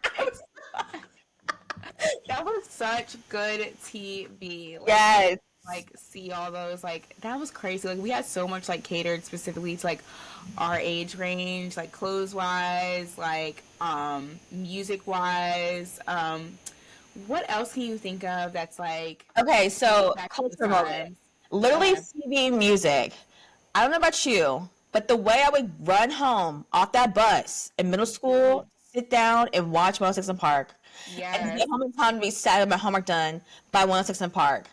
That was such good TV. Like, Yes. like see all those like that was crazy. Like we had so much like catered specifically to like our age range, like clothes wise, like music wise. What else can you think of that's like Okay, so back to the culture moment. times? Literally Yeah. CV music. I don't know about you, but the way I would run home off that bus in middle school, sit down and watch 106 in Park, and Yes. get home in time to be sad with my homework done by 106 in Park.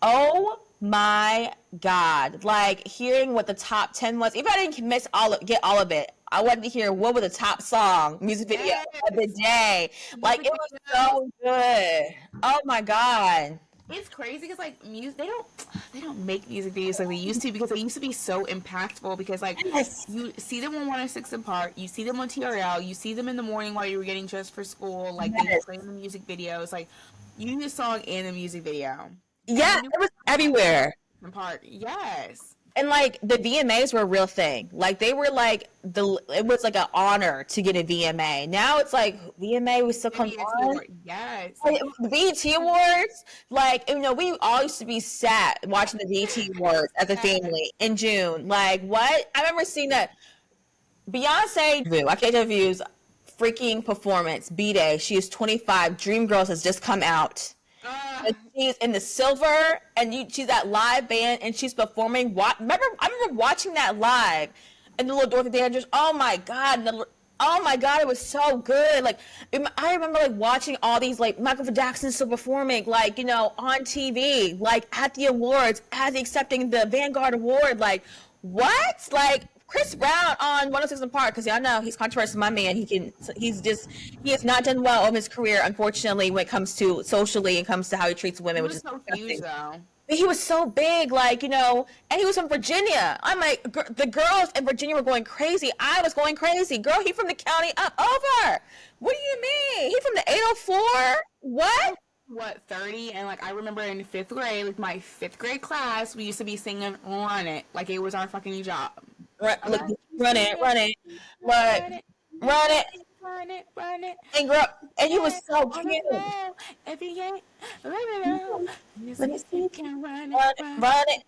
Oh my God. Like hearing what the top 10 was, even if I didn't get all of it, I wanted to hear what was the top song, music video Yes. of the day. Like it was so good. Oh my God. It's crazy because like music they don't make music videos like they used to because they used to be so impactful because like Yes. you see them on 106 in Park, you see them on TRL, you see them in the morning while you were getting dressed for school, like they Yes. play the music videos, like you knew the song in the music video. Yeah, And you it was everywhere. in Park, yes. And like the VMAs were a real thing. Like they were like it was like an honor to get a VMA. Now it's like VMA was still coming on. Yes. Like, the BET Awards, like we all used to be sat watching the BET Awards as a family in June. Like what? I remember seeing that Beyonce. I can't tell views. Freaking performance. B-Day. She is 25. Dreamgirls has just come out. and she's in the silver, and she's at live band, and she's performing. I remember watching that live, and the little Dorothy Dandridge. Oh my god! Oh my god! It was so good. Like I remember like watching all these like Michael Jackson still performing, like on TV, like at the awards, as accepting the Vanguard Award. Like what? Like Chris Brown on 106 in Park, because y'all know he's controversial, my man. He has not done well in his career, unfortunately, when it comes to socially and comes to how he treats women, He which was is so disgusting. huge though. But he was so big, like, and he was from Virginia. I'm like, the girls in Virginia were going crazy. I was going crazy. Girl, he from the county up over. What do you mean? He from the 804? What? 30, and like I remember in 5th grade, like my 5th grade class, we used to be singing "Run It" like it was our fucking job. Run it, run it, run it, run it. And girl, and he was so cute. Every day, Run it.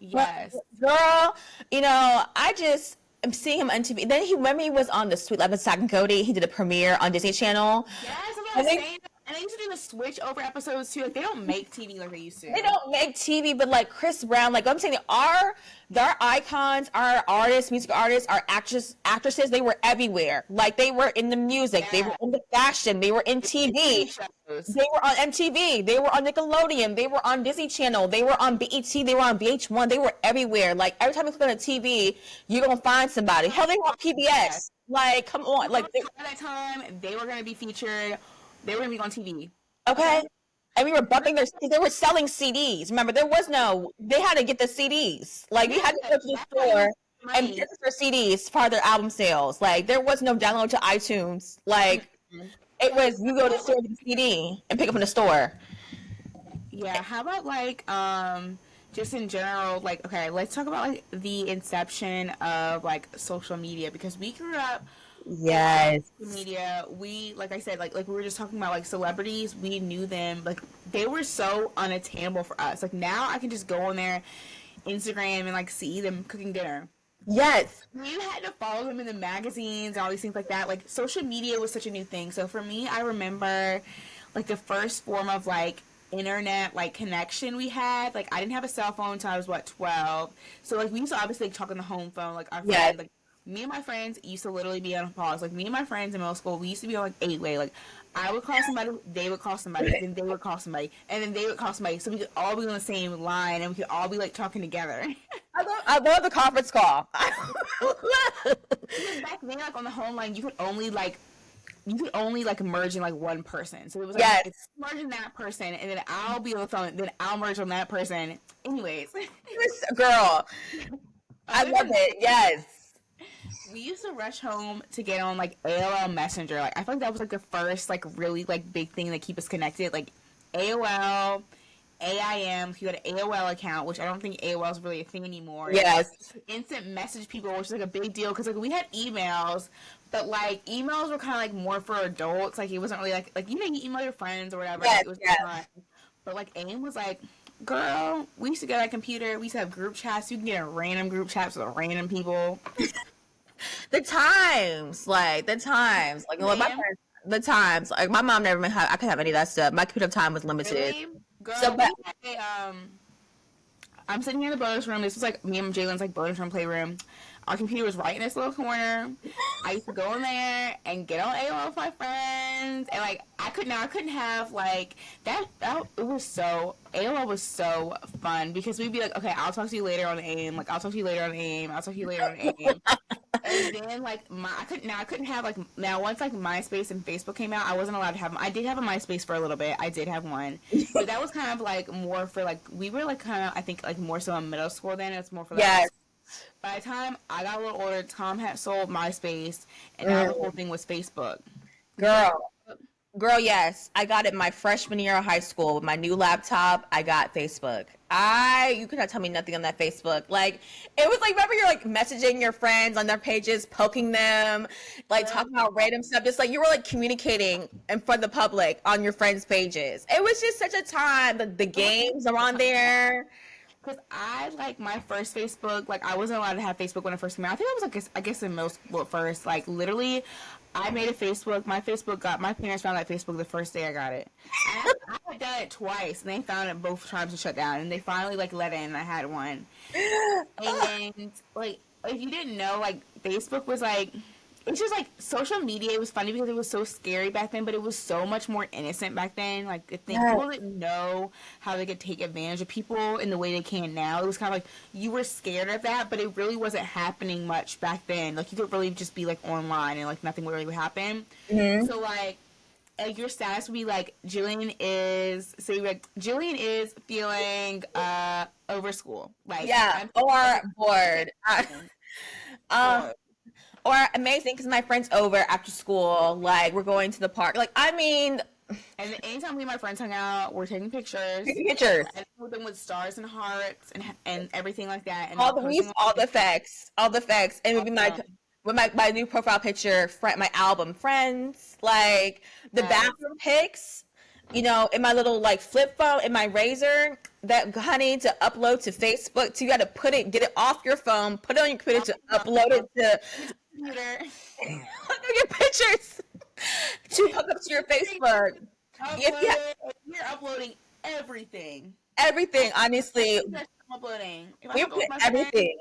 Yes, girl. I just am seeing him on TV. Then when he was on the Sweet Life of Zack and Cody, he did a premiere on Disney Channel. Yes, I'm saying. And they used to do the switch over episodes too. Like they don't make TV like they used to. They don't make TV, but like Chris Brown, like I'm saying, our icons, our artists, music artists, our actresses, they were everywhere. Like they were in the music, they were in the fashion, they were in TV, they were on MTV, they were on Nickelodeon, they were on Disney Channel, they were on BET, they were on VH1, they were everywhere. Like every time you click on a TV, you're gonna find somebody. Hell, they were on PBS. Like, come on, like at that time, they were gonna be featured. They were gonna be on TV. Okay. And we were bumping they were selling CDs. Remember, they had to get the CDs. Like, we had to go to the store and get their CDs for their album sales. Like, there was no download to iTunes. Like, it was, you go to the store with the CD and pick up in the store. Yeah, how about, like, just in general, like, okay, let's talk about, like, the inception of, like, social media. Because we grew up Yes. media, we like I said, like we were just talking about like celebrities, we knew them, like they were so unattainable for us. Like now I can just go on their Instagram and like see them cooking dinner. Yes. You had to follow them in the magazines and all these things like that. Like social media was such a new thing. So for me, I remember like the first form of like internet like connection we had. Like I didn't have a cell phone until I was 12. So like we used to obviously like, talk on the home phone, like our friends, like me and my friends used to literally be on pause. Like, me and my friends in middle school, we used to be on, like, 8-way. Like, I would call somebody, they would call somebody, then they would call somebody, and then they would call somebody. So we could all be on the same line, and we could all be, like, talking together. I love the conference call. Because back then, like, on the home line, you could only, like, merge in, like, one person. So it was, like, it's merging that person, and then I'll be on the phone, then I'll merge on that person. Anyways. Girl. I love it. Yes. We used to rush home to get on like AOL Messenger. Like I feel like that was like the first like really like big thing that keep us connected. Like AOL, AIM. If you had an AOL account, which I don't think AOL is really a thing anymore. Yes. Instant message people, which is like a big deal because like we had emails, but like emails were kind of like more for adults. Like it wasn't really like you email your friends or whatever. Yes, like, it was fun. But like AIM was like, girl, we used to get on a computer. We used to have group chats. You can get in random group chats with random people. The times, like my parents, the times, like my mom never had. I couldn't have any of that stuff. My computer time was limited. Really? Girl, so I'm sitting in the bonus room. This was like me and Jalen's like bonus room playroom. Our computer was right in this little corner. I used to go in there and get on AOL with my friends, and like I couldn't have like that. It was so AOL was so fun because we'd be like, okay, I'll talk to you later on AIM. Like I'll talk to you later on AIM. I'll talk to you later on AIM. And then like I couldn't have like now once like MySpace and Facebook came out, I wasn't allowed to have them. I did have a MySpace for a little bit. I did have one, but that was kind of like more for like we were like kind of I think like more so in middle school then. It's more for like. Yes. By the time I got a little older, Tom had sold MySpace, and now the whole thing was Facebook. Girl, yes. I got it my freshman year of high school with my new laptop. I got Facebook. You could not tell me nothing on that Facebook. Like, it was like, remember you're like messaging your friends on their pages, poking them, like talking about random stuff. Just like you were like communicating in front of the public on your friends' pages. It was just such a time. The games are on there. Because I, like, my first Facebook, like, I wasn't allowed to have Facebook when I first came out. I think I was, like, I guess in middle school at first. Like, literally, I made a Facebook. My parents found out Facebook the first day I got it. I had done it twice, and they found it both times to shut down, and they finally like let in. And I had one, and like if you didn't know, like Facebook was like. It's just like social media. It was funny because it was so scary back then, but it was so much more innocent back then. Like the thing, Yes. people didn't know how they could take advantage of people in the way they can now. It was kind of like you were scared of that, but it really wasn't happening much back then. Like you could really just be like online and like nothing really would happen. Mm-hmm. So like your status would be like Jillian is say like Jillian is feeling over school. Like Yeah, I'm or bored. Um, bored. or amazing because my friend's over after school. Like we're going to the park. Like I mean, And anytime me and my friends hung out, we're taking pictures. pictures, And with them with stars and hearts and everything like that. And all the we posting use all the effects, and it would be my on with my new profile picture, my album, friends, like the yes. bathroom pics. You know, in my little like flip phone, in my razor, that honey to upload to Facebook. So you got to get it off your phone, put it on your computer to upload it to Computer. look at your pictures to hook up to your Facebook. If you have You're uploading everything. everything, honestly, I'm uploading. If I we go put with my friend, everything.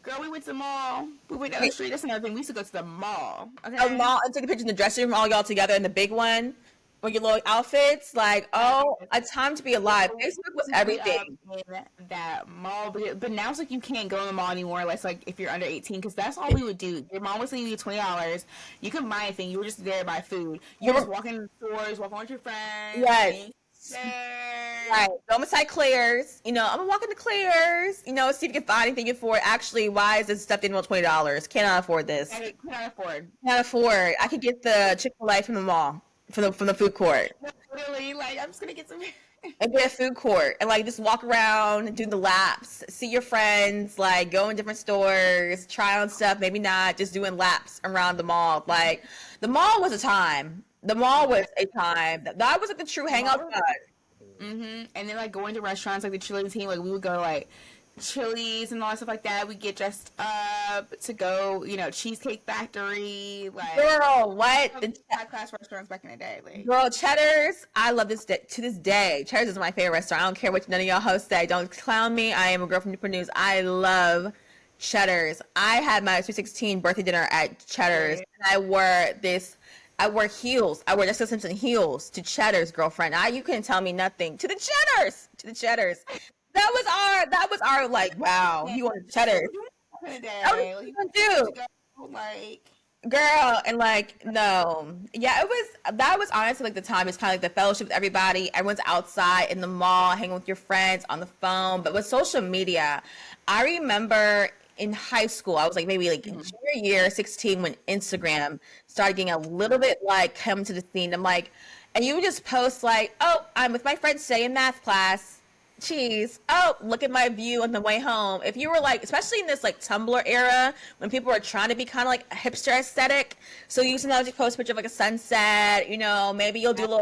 girl, we went to the mall. We went down the street. That's another thing. We used to go to the mall. A Okay. mall and take a picture in the dressing room, all y'all together in the big one with your little outfits. Like, oh, a time to be alive. Facebook was everything. In that mall, but now it's like you can't go in the mall anymore unless like if you're under 18, because that's all we would do. Your mom was leaving you $20. You couldn't buy anything. You were just there to buy food. You were just walking in the stores, walking with your friends. Yes. There. Right. Go inside Claire's. You know, I'm gonna walk into Claire's. You know, see if you can find anything you can afford. Actually, why is this stuff anymore $20? Cannot afford this. I cannot afford. Can't afford. I could get the Chick-fil-A from the mall, from the food court. Literally, like I'm just gonna get some. And get a food court and like just walk around and do the laps, see your friends, like go in different stores, try on stuff, maybe not, just doing laps around the mall. Like the mall was a time. The mall was a time. That was like the true hangout spot. And then like going to restaurants like the Chili's team, like we would go to like Chili's and all that stuff like that. We get dressed up to go, Cheesecake Factory, like Girl, what? high class restaurants back in the day. Like Girl, Cheddar's, I love this to this day. Cheddar's is my favorite restaurant. I don't care what none of y'all hosts say. Don't clown me. I am a girl from Newport News. I love Cheddar's. I had my 2016 birthday dinner at Cheddar's, and I wore heels. I wore Jessica Simpson heels to Cheddar's, girlfriend. You couldn't tell me nothing. To the Cheddar's. That was our like, wow, you want Cheddar's. That was what you gonna do. Like Girl, and like, no. Yeah, that was honestly like the time. It's kind of like the fellowship with everybody. Everyone's outside in the mall, hanging with your friends on the phone. But with social media, I remember in high school, I was like maybe like junior year, 16, when Instagram started getting a little bit like come to the scene. I'm like, and you would just post like, oh, I'm with my friends today in math class. Cheese. Oh, look at my view on the way home. If you were like, especially in this like Tumblr era, when people were trying to be kind of like a hipster aesthetic, so you sometimes you post a picture of like a sunset, maybe you'll do a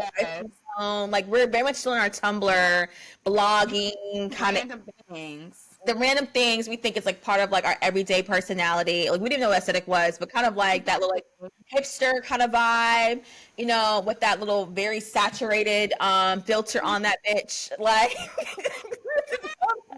little like we're very much still in our Tumblr blogging kind of things. The random things we think it's like part of like our everyday personality. Like we didn't know what aesthetic was, but kind of like that little like hipster kind of vibe, with that little very saturated filter on that bitch. Like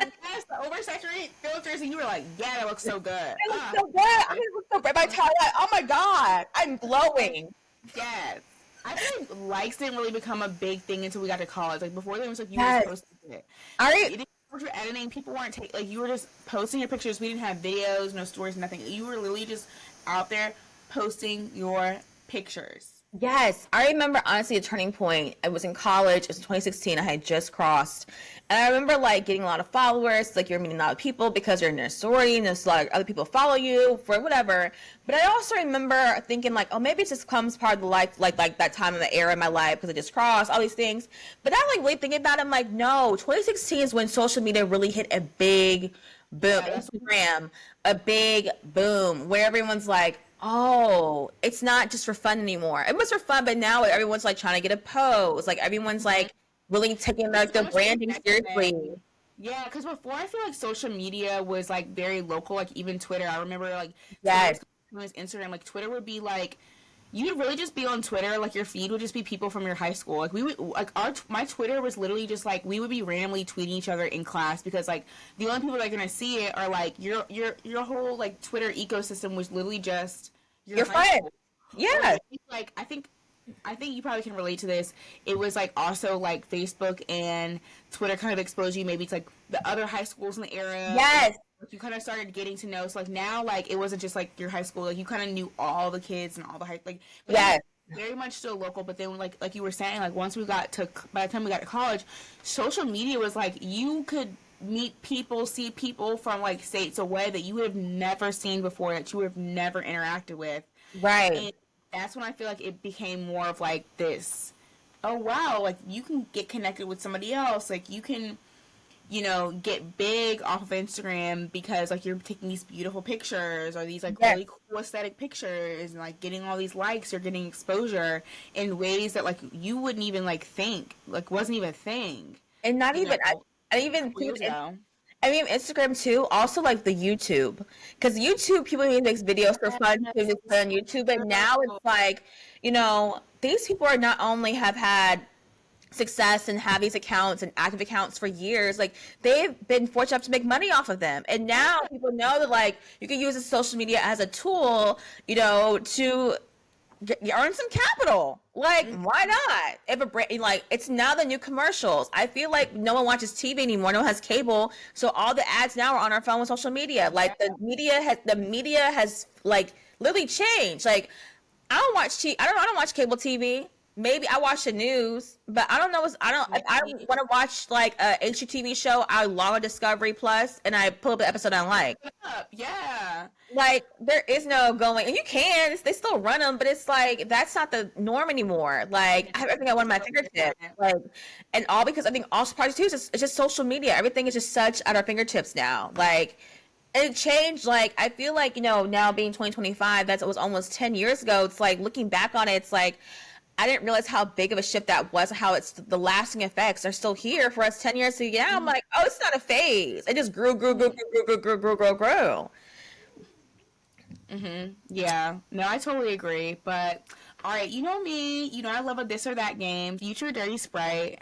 yes, the oversaturated filters, and you were like, yeah, that looks so good. I look so good. I look so great. By the time oh my god, I'm glowing. Yes. I think likes didn't really become a big thing until we got to college. Like before, it was like you Yes. were posting it. You didn't for editing. People weren't like you were just posting your pictures. We didn't have videos, no stories, nothing. You were literally just out there posting your pictures. Yes, I remember honestly a turning point. I was in college. It was 2016. I had just crossed, and I remember like getting a lot of followers. Like you're meeting a lot of people because you're in a sorority, and there's a lot of other people follow you for whatever. But I also remember thinking like, oh, maybe it just comes part of the life, like that time in the era in my life because I just crossed all these things. But now like really thinking about it, I'm like, no, 2016 is when social media really hit a big boom. Yeah, Instagram, a big boom where everyone's like, oh, it's not just for fun anymore. It was for fun, but now everyone's like trying to get a pose. Like everyone's like really taking like their branding seriously. Yeah, because before I feel like social media was like very local. Like even Twitter, I remember like Yes. Instagram. Like Twitter would be like you'd really just be on Twitter, like your feed would just be people from your high school. Like we would like my Twitter was literally just like we would be randomly tweeting each other in class because like the only people that are gonna see it are like your whole like Twitter ecosystem was literally just your You're high fine. school. Or Yeah. like I think you probably can relate to this. It was like also like Facebook and Twitter kind of exposed you maybe to like the other high schools in the area. Yes. You kind of started getting to know. So like now, like it wasn't just like your high school. Like you kind of knew all the kids and all the high like. But Yes. very much still local. But then like you were saying, like once we got to by the time we got to college, social media was like you could meet people, see people from like states away that you would have never seen before, that you would have never interacted with. Right. And that's when I feel like it became more of like this, oh wow, like you can get connected with somebody else. Like you can, get big off of Instagram because like you're taking these beautiful pictures or these like Yes. really cool aesthetic pictures and like getting all these likes or getting exposure in ways that like you wouldn't even like think like wasn't even a thing. And not You even, know, I a even couple years think ago. I mean, Instagram too. Also, like the YouTube, because YouTube people make these videos for fun to just put on YouTube. But now it's like, these people are not only have had success and have these accounts and active accounts for years, like they've been fortunate enough to make money off of them. And now people know that like you can use the social media as a tool, to earn some capital. Like, why not? If a brand, like, it's now the new commercials. I feel like no one watches TV anymore. No one has cable, so all the ads now are on our phone with social media. Like, the media has like literally changed. Like, I don't watch cable TV. Maybe I watch the news, but I don't know. If I want to watch like a HGTV show, I log on Discovery Plus and I pull up the episode I like. Yeah. Like there is no going, and you can. They still run them, but it's like that's not the norm anymore. Like I have everything at one of my fingertips. Like, and all because I think also part too is it's just social media. Everything is just such at our fingertips now. Like it changed. Like I feel like now being 2025, it was almost 10 years ago. It's like looking back on it, it's like I didn't realize how big of a shift that was. How it's the lasting effects are still here for us 10 years. So yeah, I'm like, oh, it's not a phase. It just grew. Yeah. No, I totally agree. But all right, you know me. I love a this or that game. Future Dirty Sprite.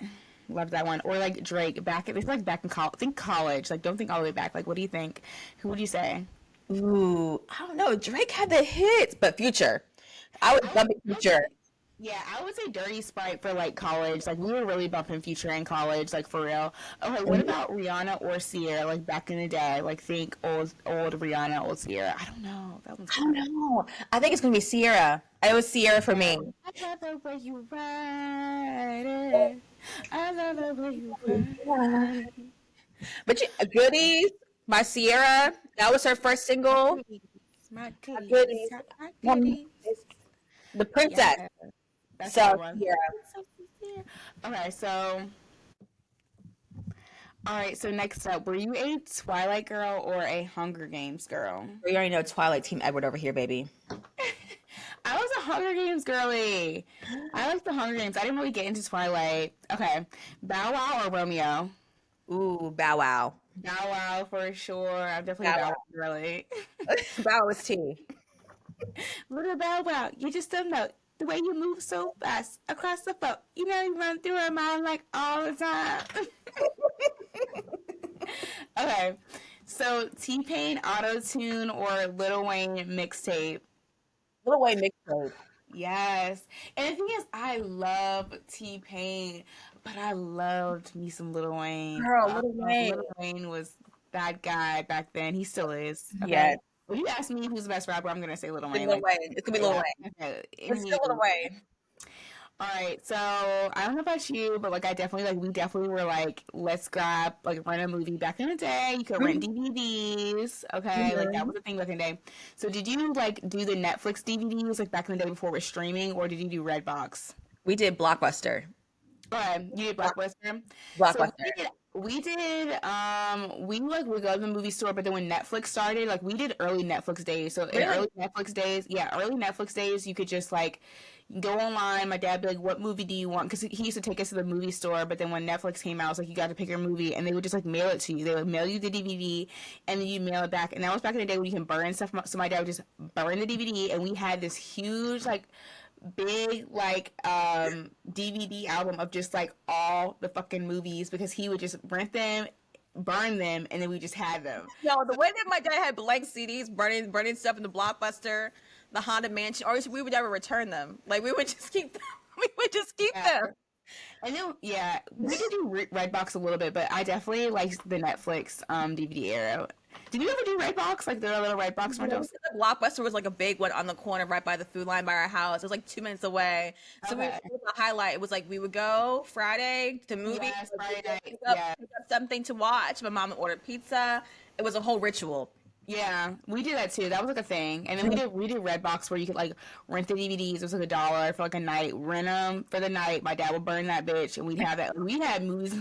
Love that one. Or like Drake. It's like back in college. Think college. Like don't think all the way back. Like what do you think? Who would you say? Ooh, I don't know. Drake had the hits, but Future. I would bump it Future. Yeah, I would say Dirty Sprite for like college. Like we were really bumping Future in college, like for real. Okay, what about Rihanna or Sierra? Like back in the day, like think old Rihanna, old Sierra. I don't know. That one's I don't know. I think it's gonna be Sierra. It was Sierra for me. I love the way you ride it. I love the way you ride it. But Goodies by Sierra. That was her first single. My goodies, Goodies. my goodies. The Princess. Yeah, that's So the one. yeah. Okay, so all right. So next up, were you a Twilight girl or a Hunger Games girl? We already know Twilight Team Edward over here, baby. I was a Hunger Games girly. I liked the Hunger Games. I didn't really get into Twilight. Okay, Bow Wow or Romeo? Ooh, Bow Wow. Bow Wow for sure. I'm definitely Bow Bow Wow. Wow girly. Bow was T. Little Bow Wow, you just don't know the way you move so fast across the floor. You run through her mind like all the time. Okay, so T-Pain Auto Tune or Lil Wayne mixtape? Little Wayne mixtape. Yes. And the thing is, I love T-Pain, but I loved me some Lil Wayne. Girl, Little Wayne. Lil Wayne was that guy back then. He still is. Okay? Yes. If you ask me who's the best rapper, I'm going to say Lil Wayne. Lil Wayne. It's gonna be Lil Wayne. Okay. It's still Lil Wayne. All right, so I don't know about you, but like we definitely were like, let's grab rent a movie back in the day. You could rent DVDs, okay? Like that was the thing back in the day. So did you like do the Netflix DVDs like back in the day before it was streaming, or did you do Redbox? We did Blockbuster. Okay, you did Blockbuster. Blockbuster. So we would go to the movie store, but then when Netflix started, like we did early Netflix days. So in early Netflix days, you could just like go online. My dad would be like, "What movie do you want?" Because he used to take us to the movie store. But then when Netflix came out, it was like you got to pick your movie, and they would just like mail it to you. They would mail you the DVD, and then you mail it back. And that was back in the day when you can burn stuff. So my dad would just burn the DVD, and we had this huge like big like DVD album of just like all the fucking movies because he would just rent them, burn them, and then we just had them. No, the way that my dad had blank CDs, burning stuff in the Blockbuster, the Haunted Mansion, or we would never return them. Like we would just keep them. We would just keep Yeah. them. And then yeah, we did do Redbox a little bit, but I definitely liked the Netflix DVD era. Did you ever do Redbox? Like there were little Redbox rentals? The Blockbuster was like a big one on the corner right by the food line by our house. It was like 2 minutes away. So Okay. it was a highlight. It was like we would go Friday to movies, Yes, Friday night. pick Yeah. up something to watch. My mom would order pizza. It was a whole ritual. Yeah, we did that too. That was like a thing. And then we did Redbox where you could like rent the DVDs. It was like $1 for like a night. Rent them for the night. My dad would burn that bitch, and we'd have that. We had movies.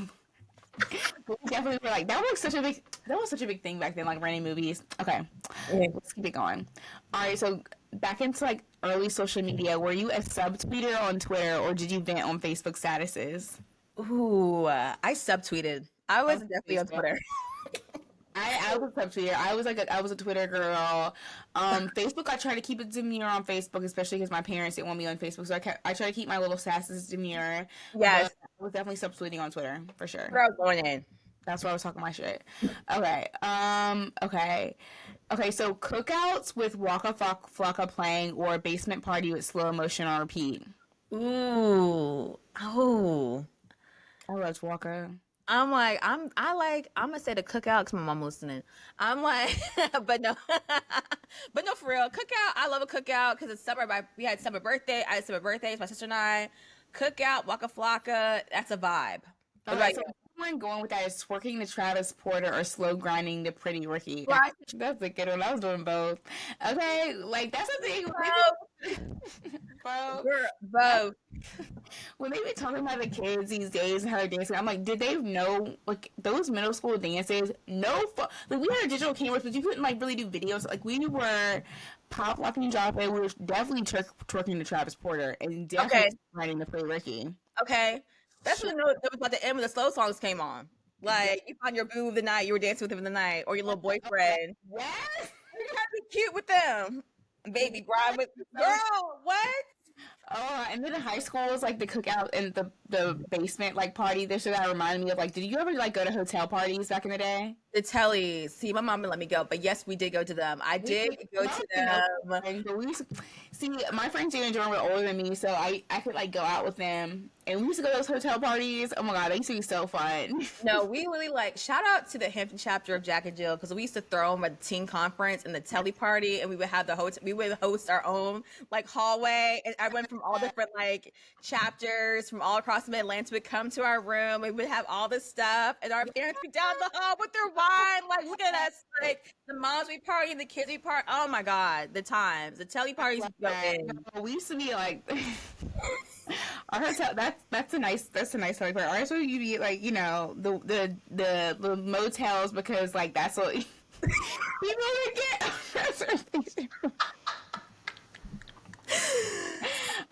We definitely were like that was such a big thing back then, like renting movies. Okay, let's keep it going. All right, so back into like early social media. Were you a subtweeter on Twitter, or did you vent on Facebook statuses? Ooh, I subtweeted. I was definitely on Twitter. I was a subtweeter. I was a Twitter girl. Facebook, I try to keep it demure on Facebook, especially because my parents didn't want me on Facebook. So I try to keep my little sasses demure. Yes, I was definitely subtweeting on Twitter for sure. girl going in. That's where I was talking my shit. Okay. Okay. So cookouts with Waka Flocka playing or a basement party with slow motion on repeat. Ooh, oh. I love Waka. I'm like, I'm gonna say the cookout because my mom listening. I'm like, but no, but no, for real, cookout. I love a cookout because it's summer. We had summer birthday. I had summer birthdays. My sister and I. Cookout, Waka Flocka. That's a vibe. Okay, so one going with that is twerking to Travis Porter or slow grinding to Pretty Ricky. Right. That's a good one. I was doing both. Okay, like that's the thing. Bro, Both. when they be talking about the kids these days and how they're dancing, I'm like, did they know like those middle school dances? No, like we had digital cameras, but you couldn't like really do videos. Like we were pop locking, drop it. We were definitely twerking to Travis Porter and definitely grinding to Pretty Ricky. Okay. That's when it was about the end when the slow songs came on. Like you found your boo of the night, you were dancing with him in the night, or your little boyfriend. Yes. You gotta be cute with them. Baby grind with girl, what? Oh, and then in high school was like the cookout and the basement like party. This shit that reminded me of like, did you ever like go to hotel parties back in the day? The tellies. See, my mom didn't let me go, but yes, we did go to them. I did go to them. But we used to, see, my friends Jillian and Lauren were older than me, so I could like go out with them, and we used to go to those hotel parties. Oh my god, they used to be so fun. No, we really like shout out to the Hampton chapter of Jack and Jill because we used to throw them at the teen conference and the telly party, and we would have the host. We would host our own like hallway, and everyone from all different like chapters from all across the Mid-Atlantic would come to our room. We would have all this stuff, and our parents would be down the hall with their wine, like look at us, like the moms we party and the kids we party. Oh my god, the times, the telly parties. We used to be like. Our hotel, that's a nice telly party. Ours would be like, you know, the motels because like that's what people would get.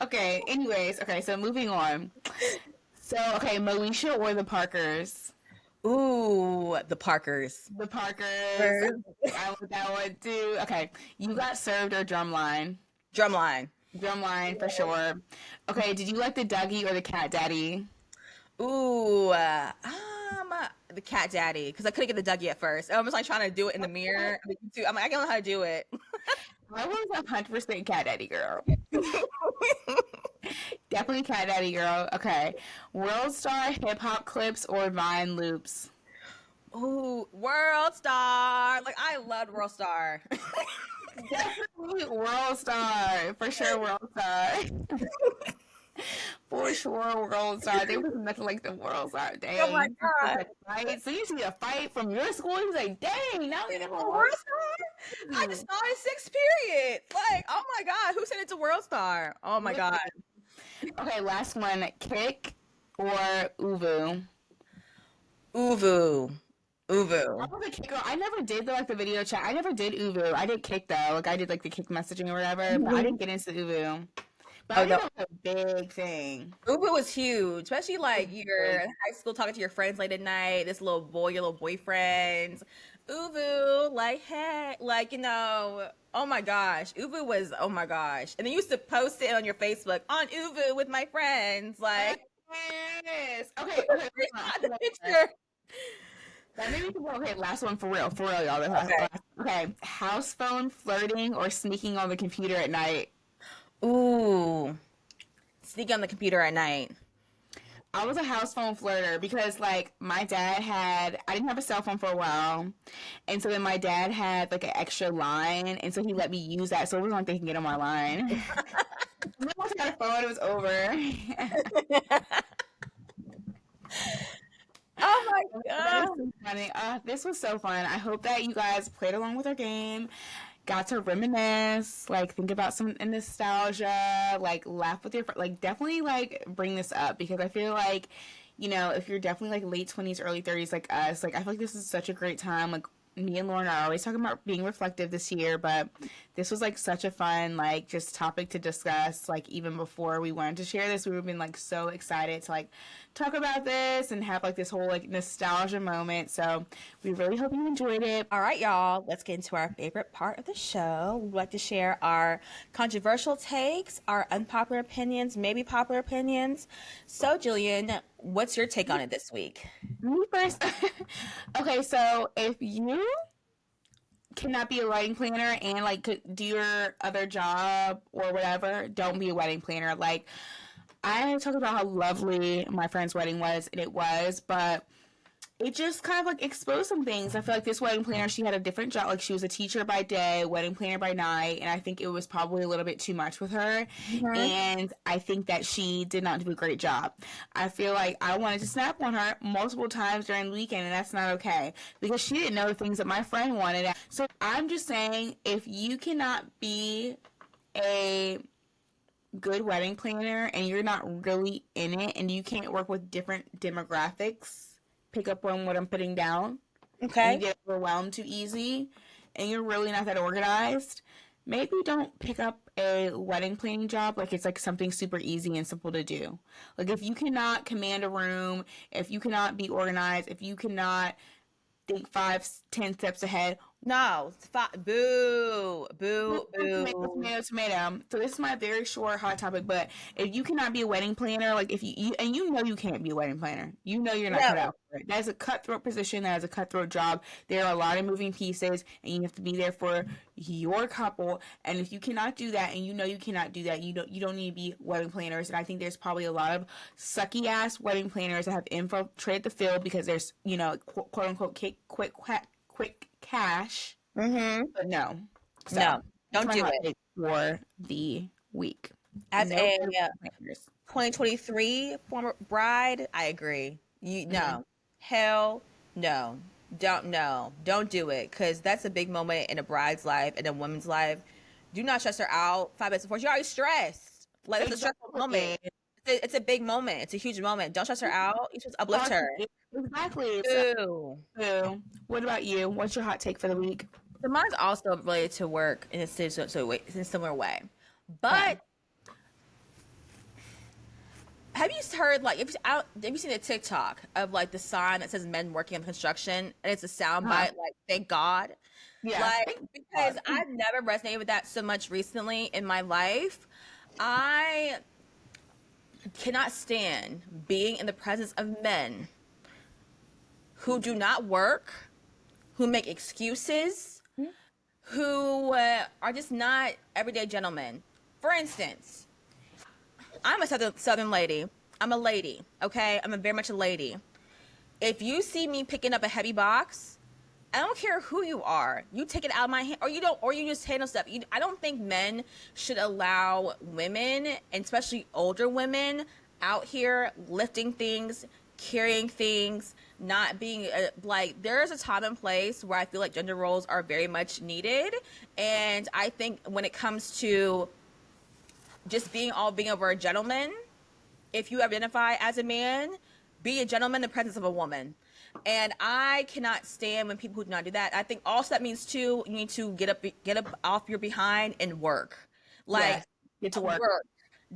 Okay, anyways, okay, so moving on. So okay, Moesha or the Parkers? Ooh, the Parkers. The Parkers. I want that one too. Okay, you got served or drumline? Drumline. Drumline for sure. Okay, did you like the Dougie or the Cat Daddy? Ooh, the Cat Daddy because I couldn't get the Dougie at first. I was like trying to do it in the mirror. I'm like, I don't know how to do it. I was 100% Cat Daddy girl. Definitely Cat Daddy girl. Okay, World Star hip hop clips or Vine loops? Ooh, World Star. Like I loved World Star. Definitely World Star. For sure, World Star. For sure, World Star. They was nothing like the World Star. Dang. Oh my god. Right? So you see a fight from your school. He's like, dang, now they never World Star? I just saw it in 6th period. Like, oh my god, who said it's a World Star? Oh my god. Okay, last one. Kick or Uvu? Uvu. I was a Kick girl. I never did the video chat. I never did Uvu. I did Kick though. Like I did like the Kick messaging or whatever, but I didn't get into Uvu. But I think that was a big thing. Uvu was huge, especially like you're in high school talking to your friends late at night. This little boy, your little boyfriends. Uvu, like, hey, like, oh my gosh, Uvu was, oh my gosh. And then you used to post it on your Facebook on Uvu with my friends, like, Yes. Okay. Okay. screenshot the Hold on. picture. That made me think. Okay. Last one for real, y'all. Okay. Okay. House phone, flirting, or sneaking on the computer at night. Ooh, sneaking on the computer at night. I was a house phone flirter because like my dad had I didn't have a cell phone for a while, and so then my dad had like an extra line, and so he let me use that, so it was like they can get on my line. Then once I got a phone, it was over. Oh my That is god. so funny. This was so fun. I hope that you guys played along with our game, got to reminisce, like think about some nostalgia, like laugh with your like definitely like bring this up because I feel like, if you're definitely like late 20s, early 30s like us, like I feel like this is such a great time. Like me and Lauren are always talking about being reflective this year, but this was like such a fun like just topic to discuss. Like even before we wanted to share this, we were been like so excited to like talk about this and have like this whole like nostalgia moment. So we really hope you enjoyed it. All right, y'all, let's get into our favorite part of the show. We'd like to share our controversial takes, our unpopular opinions, maybe popular opinions. So, Jillian, what's your take on it this week? Me first. Okay, so if you cannot be a wedding planner and like do your other job or whatever, don't be a wedding planner. Like I talked about how lovely my friend's wedding was, and it was, but it just kind of like exposed some things. I feel like this wedding planner, she had a different job. Like she was a teacher by day, wedding planner by night, and I think it was probably a little bit too much with her. Mhm. And I think that she did not do a great job. I feel like I wanted to snap on her multiple times during the weekend, and that's not okay because she didn't know the things that my friend wanted. So I'm just saying, if you cannot be a good wedding planner and you're not really in it and you can't work with different demographics, pick up on what I'm putting down, and you Okay. get overwhelmed too easy and you're really not that organized, maybe don't pick up a wedding planning job like it's like something super easy and simple to do. Like if you cannot command a room, if you cannot be organized, if you cannot think 5, 10 steps ahead. No, boo, boo, Tomato, boo. tomato, tomato. So this is my very short hot topic. But if you cannot be a wedding planner, like if you and you know you can't be a wedding planner, you know you're not cut No, out for it. That is a cutthroat position. That is a cutthroat job. There are a lot of moving pieces, and you have to be there for your couple. And if you cannot do that, and you know you cannot do that, you don't need to be wedding planners. And I think there's probably a lot of sucky ass wedding planners that have infiltrated the field because there's quote unquote quick cash. mm-hmm. But no. So No, that's don't my do hot it. take for the week. As No a planners. 2023 former bride, I agree. Mm-hmm. No, hell no. Don't do it because that's a big moment in a bride's life and a woman's life. Do not stress her out 5 minutes before she's already stressed. Like it's a stressful moment. Exactly. It's a big moment. It's a huge moment. Don't stress her out. You just uplift Hot her. take. Exactly. Ooh. So, what about you? What's your hot take for the week? So mine's also related to work in a similar way. Okay. But have you heard like have you seen a TikTok of like the sign that says men working on construction and it's a sound Uh-huh. bite like thank God? Yeah. Like Thank because God. I've never resonated with that so much recently in my life. I cannot stand being in the presence of men who do not work, who make excuses, who are just not everyday gentlemen. For instance, I'm a southern lady. I'm a lady, okay? I'm very much a lady. If you see me picking up a heavy box, I don't care who you are. You take it out of my hand, or you don't, or you just handle stuff. I don't think men should allow women, and especially older women, out here lifting things, carrying things, not being like. There's a time and place where I feel like gender roles are very much needed, and I think when it comes to just being over a gentleman, if you identify as a man, be a gentleman in the presence of a woman. And I cannot stand when people who do not do that. I think also that means too, you need to get up off your behind and work. Like Yes. Get to work. work.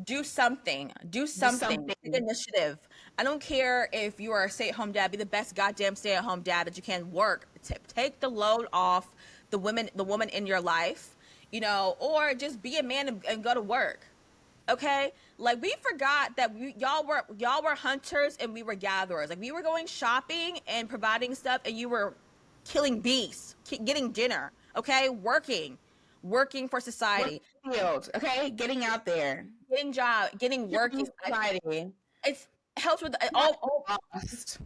Do something. Do Do something. Take something. initiative. I don't care if you are a stay-at-home dad. Be the best goddamn stay-at-home dad that you can. Work. Take the load off the woman in your life, or just be a man and go to work. Okay, like we forgot that y'all were hunters and we were gatherers. Like we were going shopping and providing stuff, and you were killing beasts, getting dinner. Okay, working for Work society, in the field, okay? Getting out there. getting working. Human society. It's helps with Not all. lost.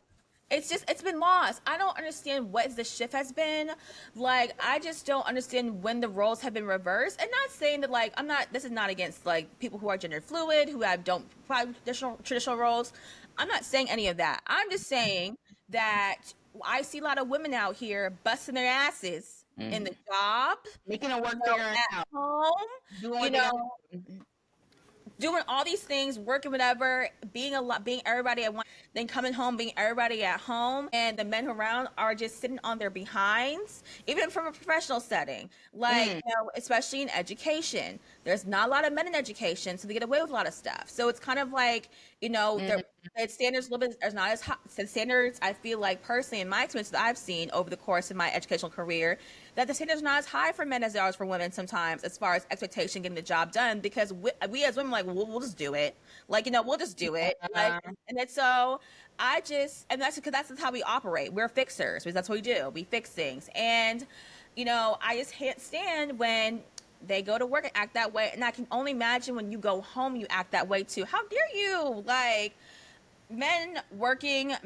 It's been lost. I don't understand what the shift has been. Like I just don't understand when the roles have been reversed. And not saying that like I'm not. This is not against like people who are gender fluid who have don't provide traditional roles. I'm not saying any of that. I'm just saying that I see a lot of women out here busting their asses in the Mm. job, Making it work, figuring it at out. home, Doing you what they got know, to do. doing all these things, working whatever, being a lot, being everybody at one, then coming home, being everybody at home, and the men around are just sitting on their behinds, even from a professional setting, like Mm, especially in education. There's not a lot of men in education, so they get away with a lot of stuff. So it's kind of like mm, the standards a little bit are not as high. The standards I feel like personally in my experience that I've seen over the course of my educational career that the standards are not as high for men as they are for women sometimes as far as expectation getting the job done because we as women like we'll just do it like we'll just do it like uh, and then so I just and that's because that's how we operate. We're fixers because that's what we do. We fix things and I just can't stand when they go to work and act that way and I can only imagine when you go home you act that way too. How dare you like men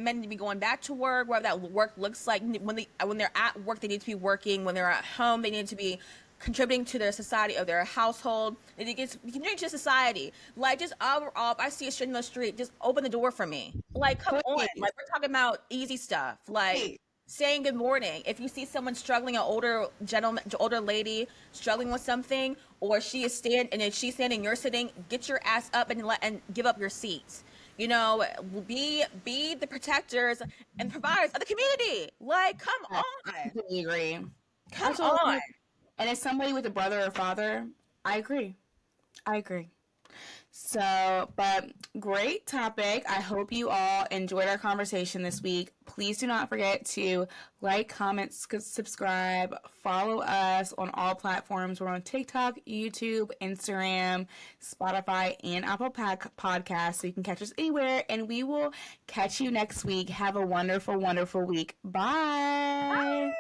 need to be going back to work, whatever that work looks like. When they're at work, they need to be working. When they're at home, they need to be contributing to their society or their household. They need to get contributing to society. Like just overall, if I see a stranger in the street, just open the door for me. Like come on, please, like we're talking about easy stuff. Like please. saying good morning. If you see someone struggling, an older gentleman, older lady struggling with something, or she is and if she's standing, you're sitting, get your ass up and give up your seats. Be the protectors and providers of the community. Like, come I on, completely agree. come on. Absolutely. And as somebody with a brother or father, I agree. I agree. So, but great topic. I hope you all enjoyed our conversation this week. Please do not forget to like, comment, subscribe, follow us on all platforms. We're on TikTok, YouTube, Instagram, Spotify, and Apple Podcasts. So you can catch us anywhere. And we will catch you next week. Have a wonderful, wonderful week. Bye.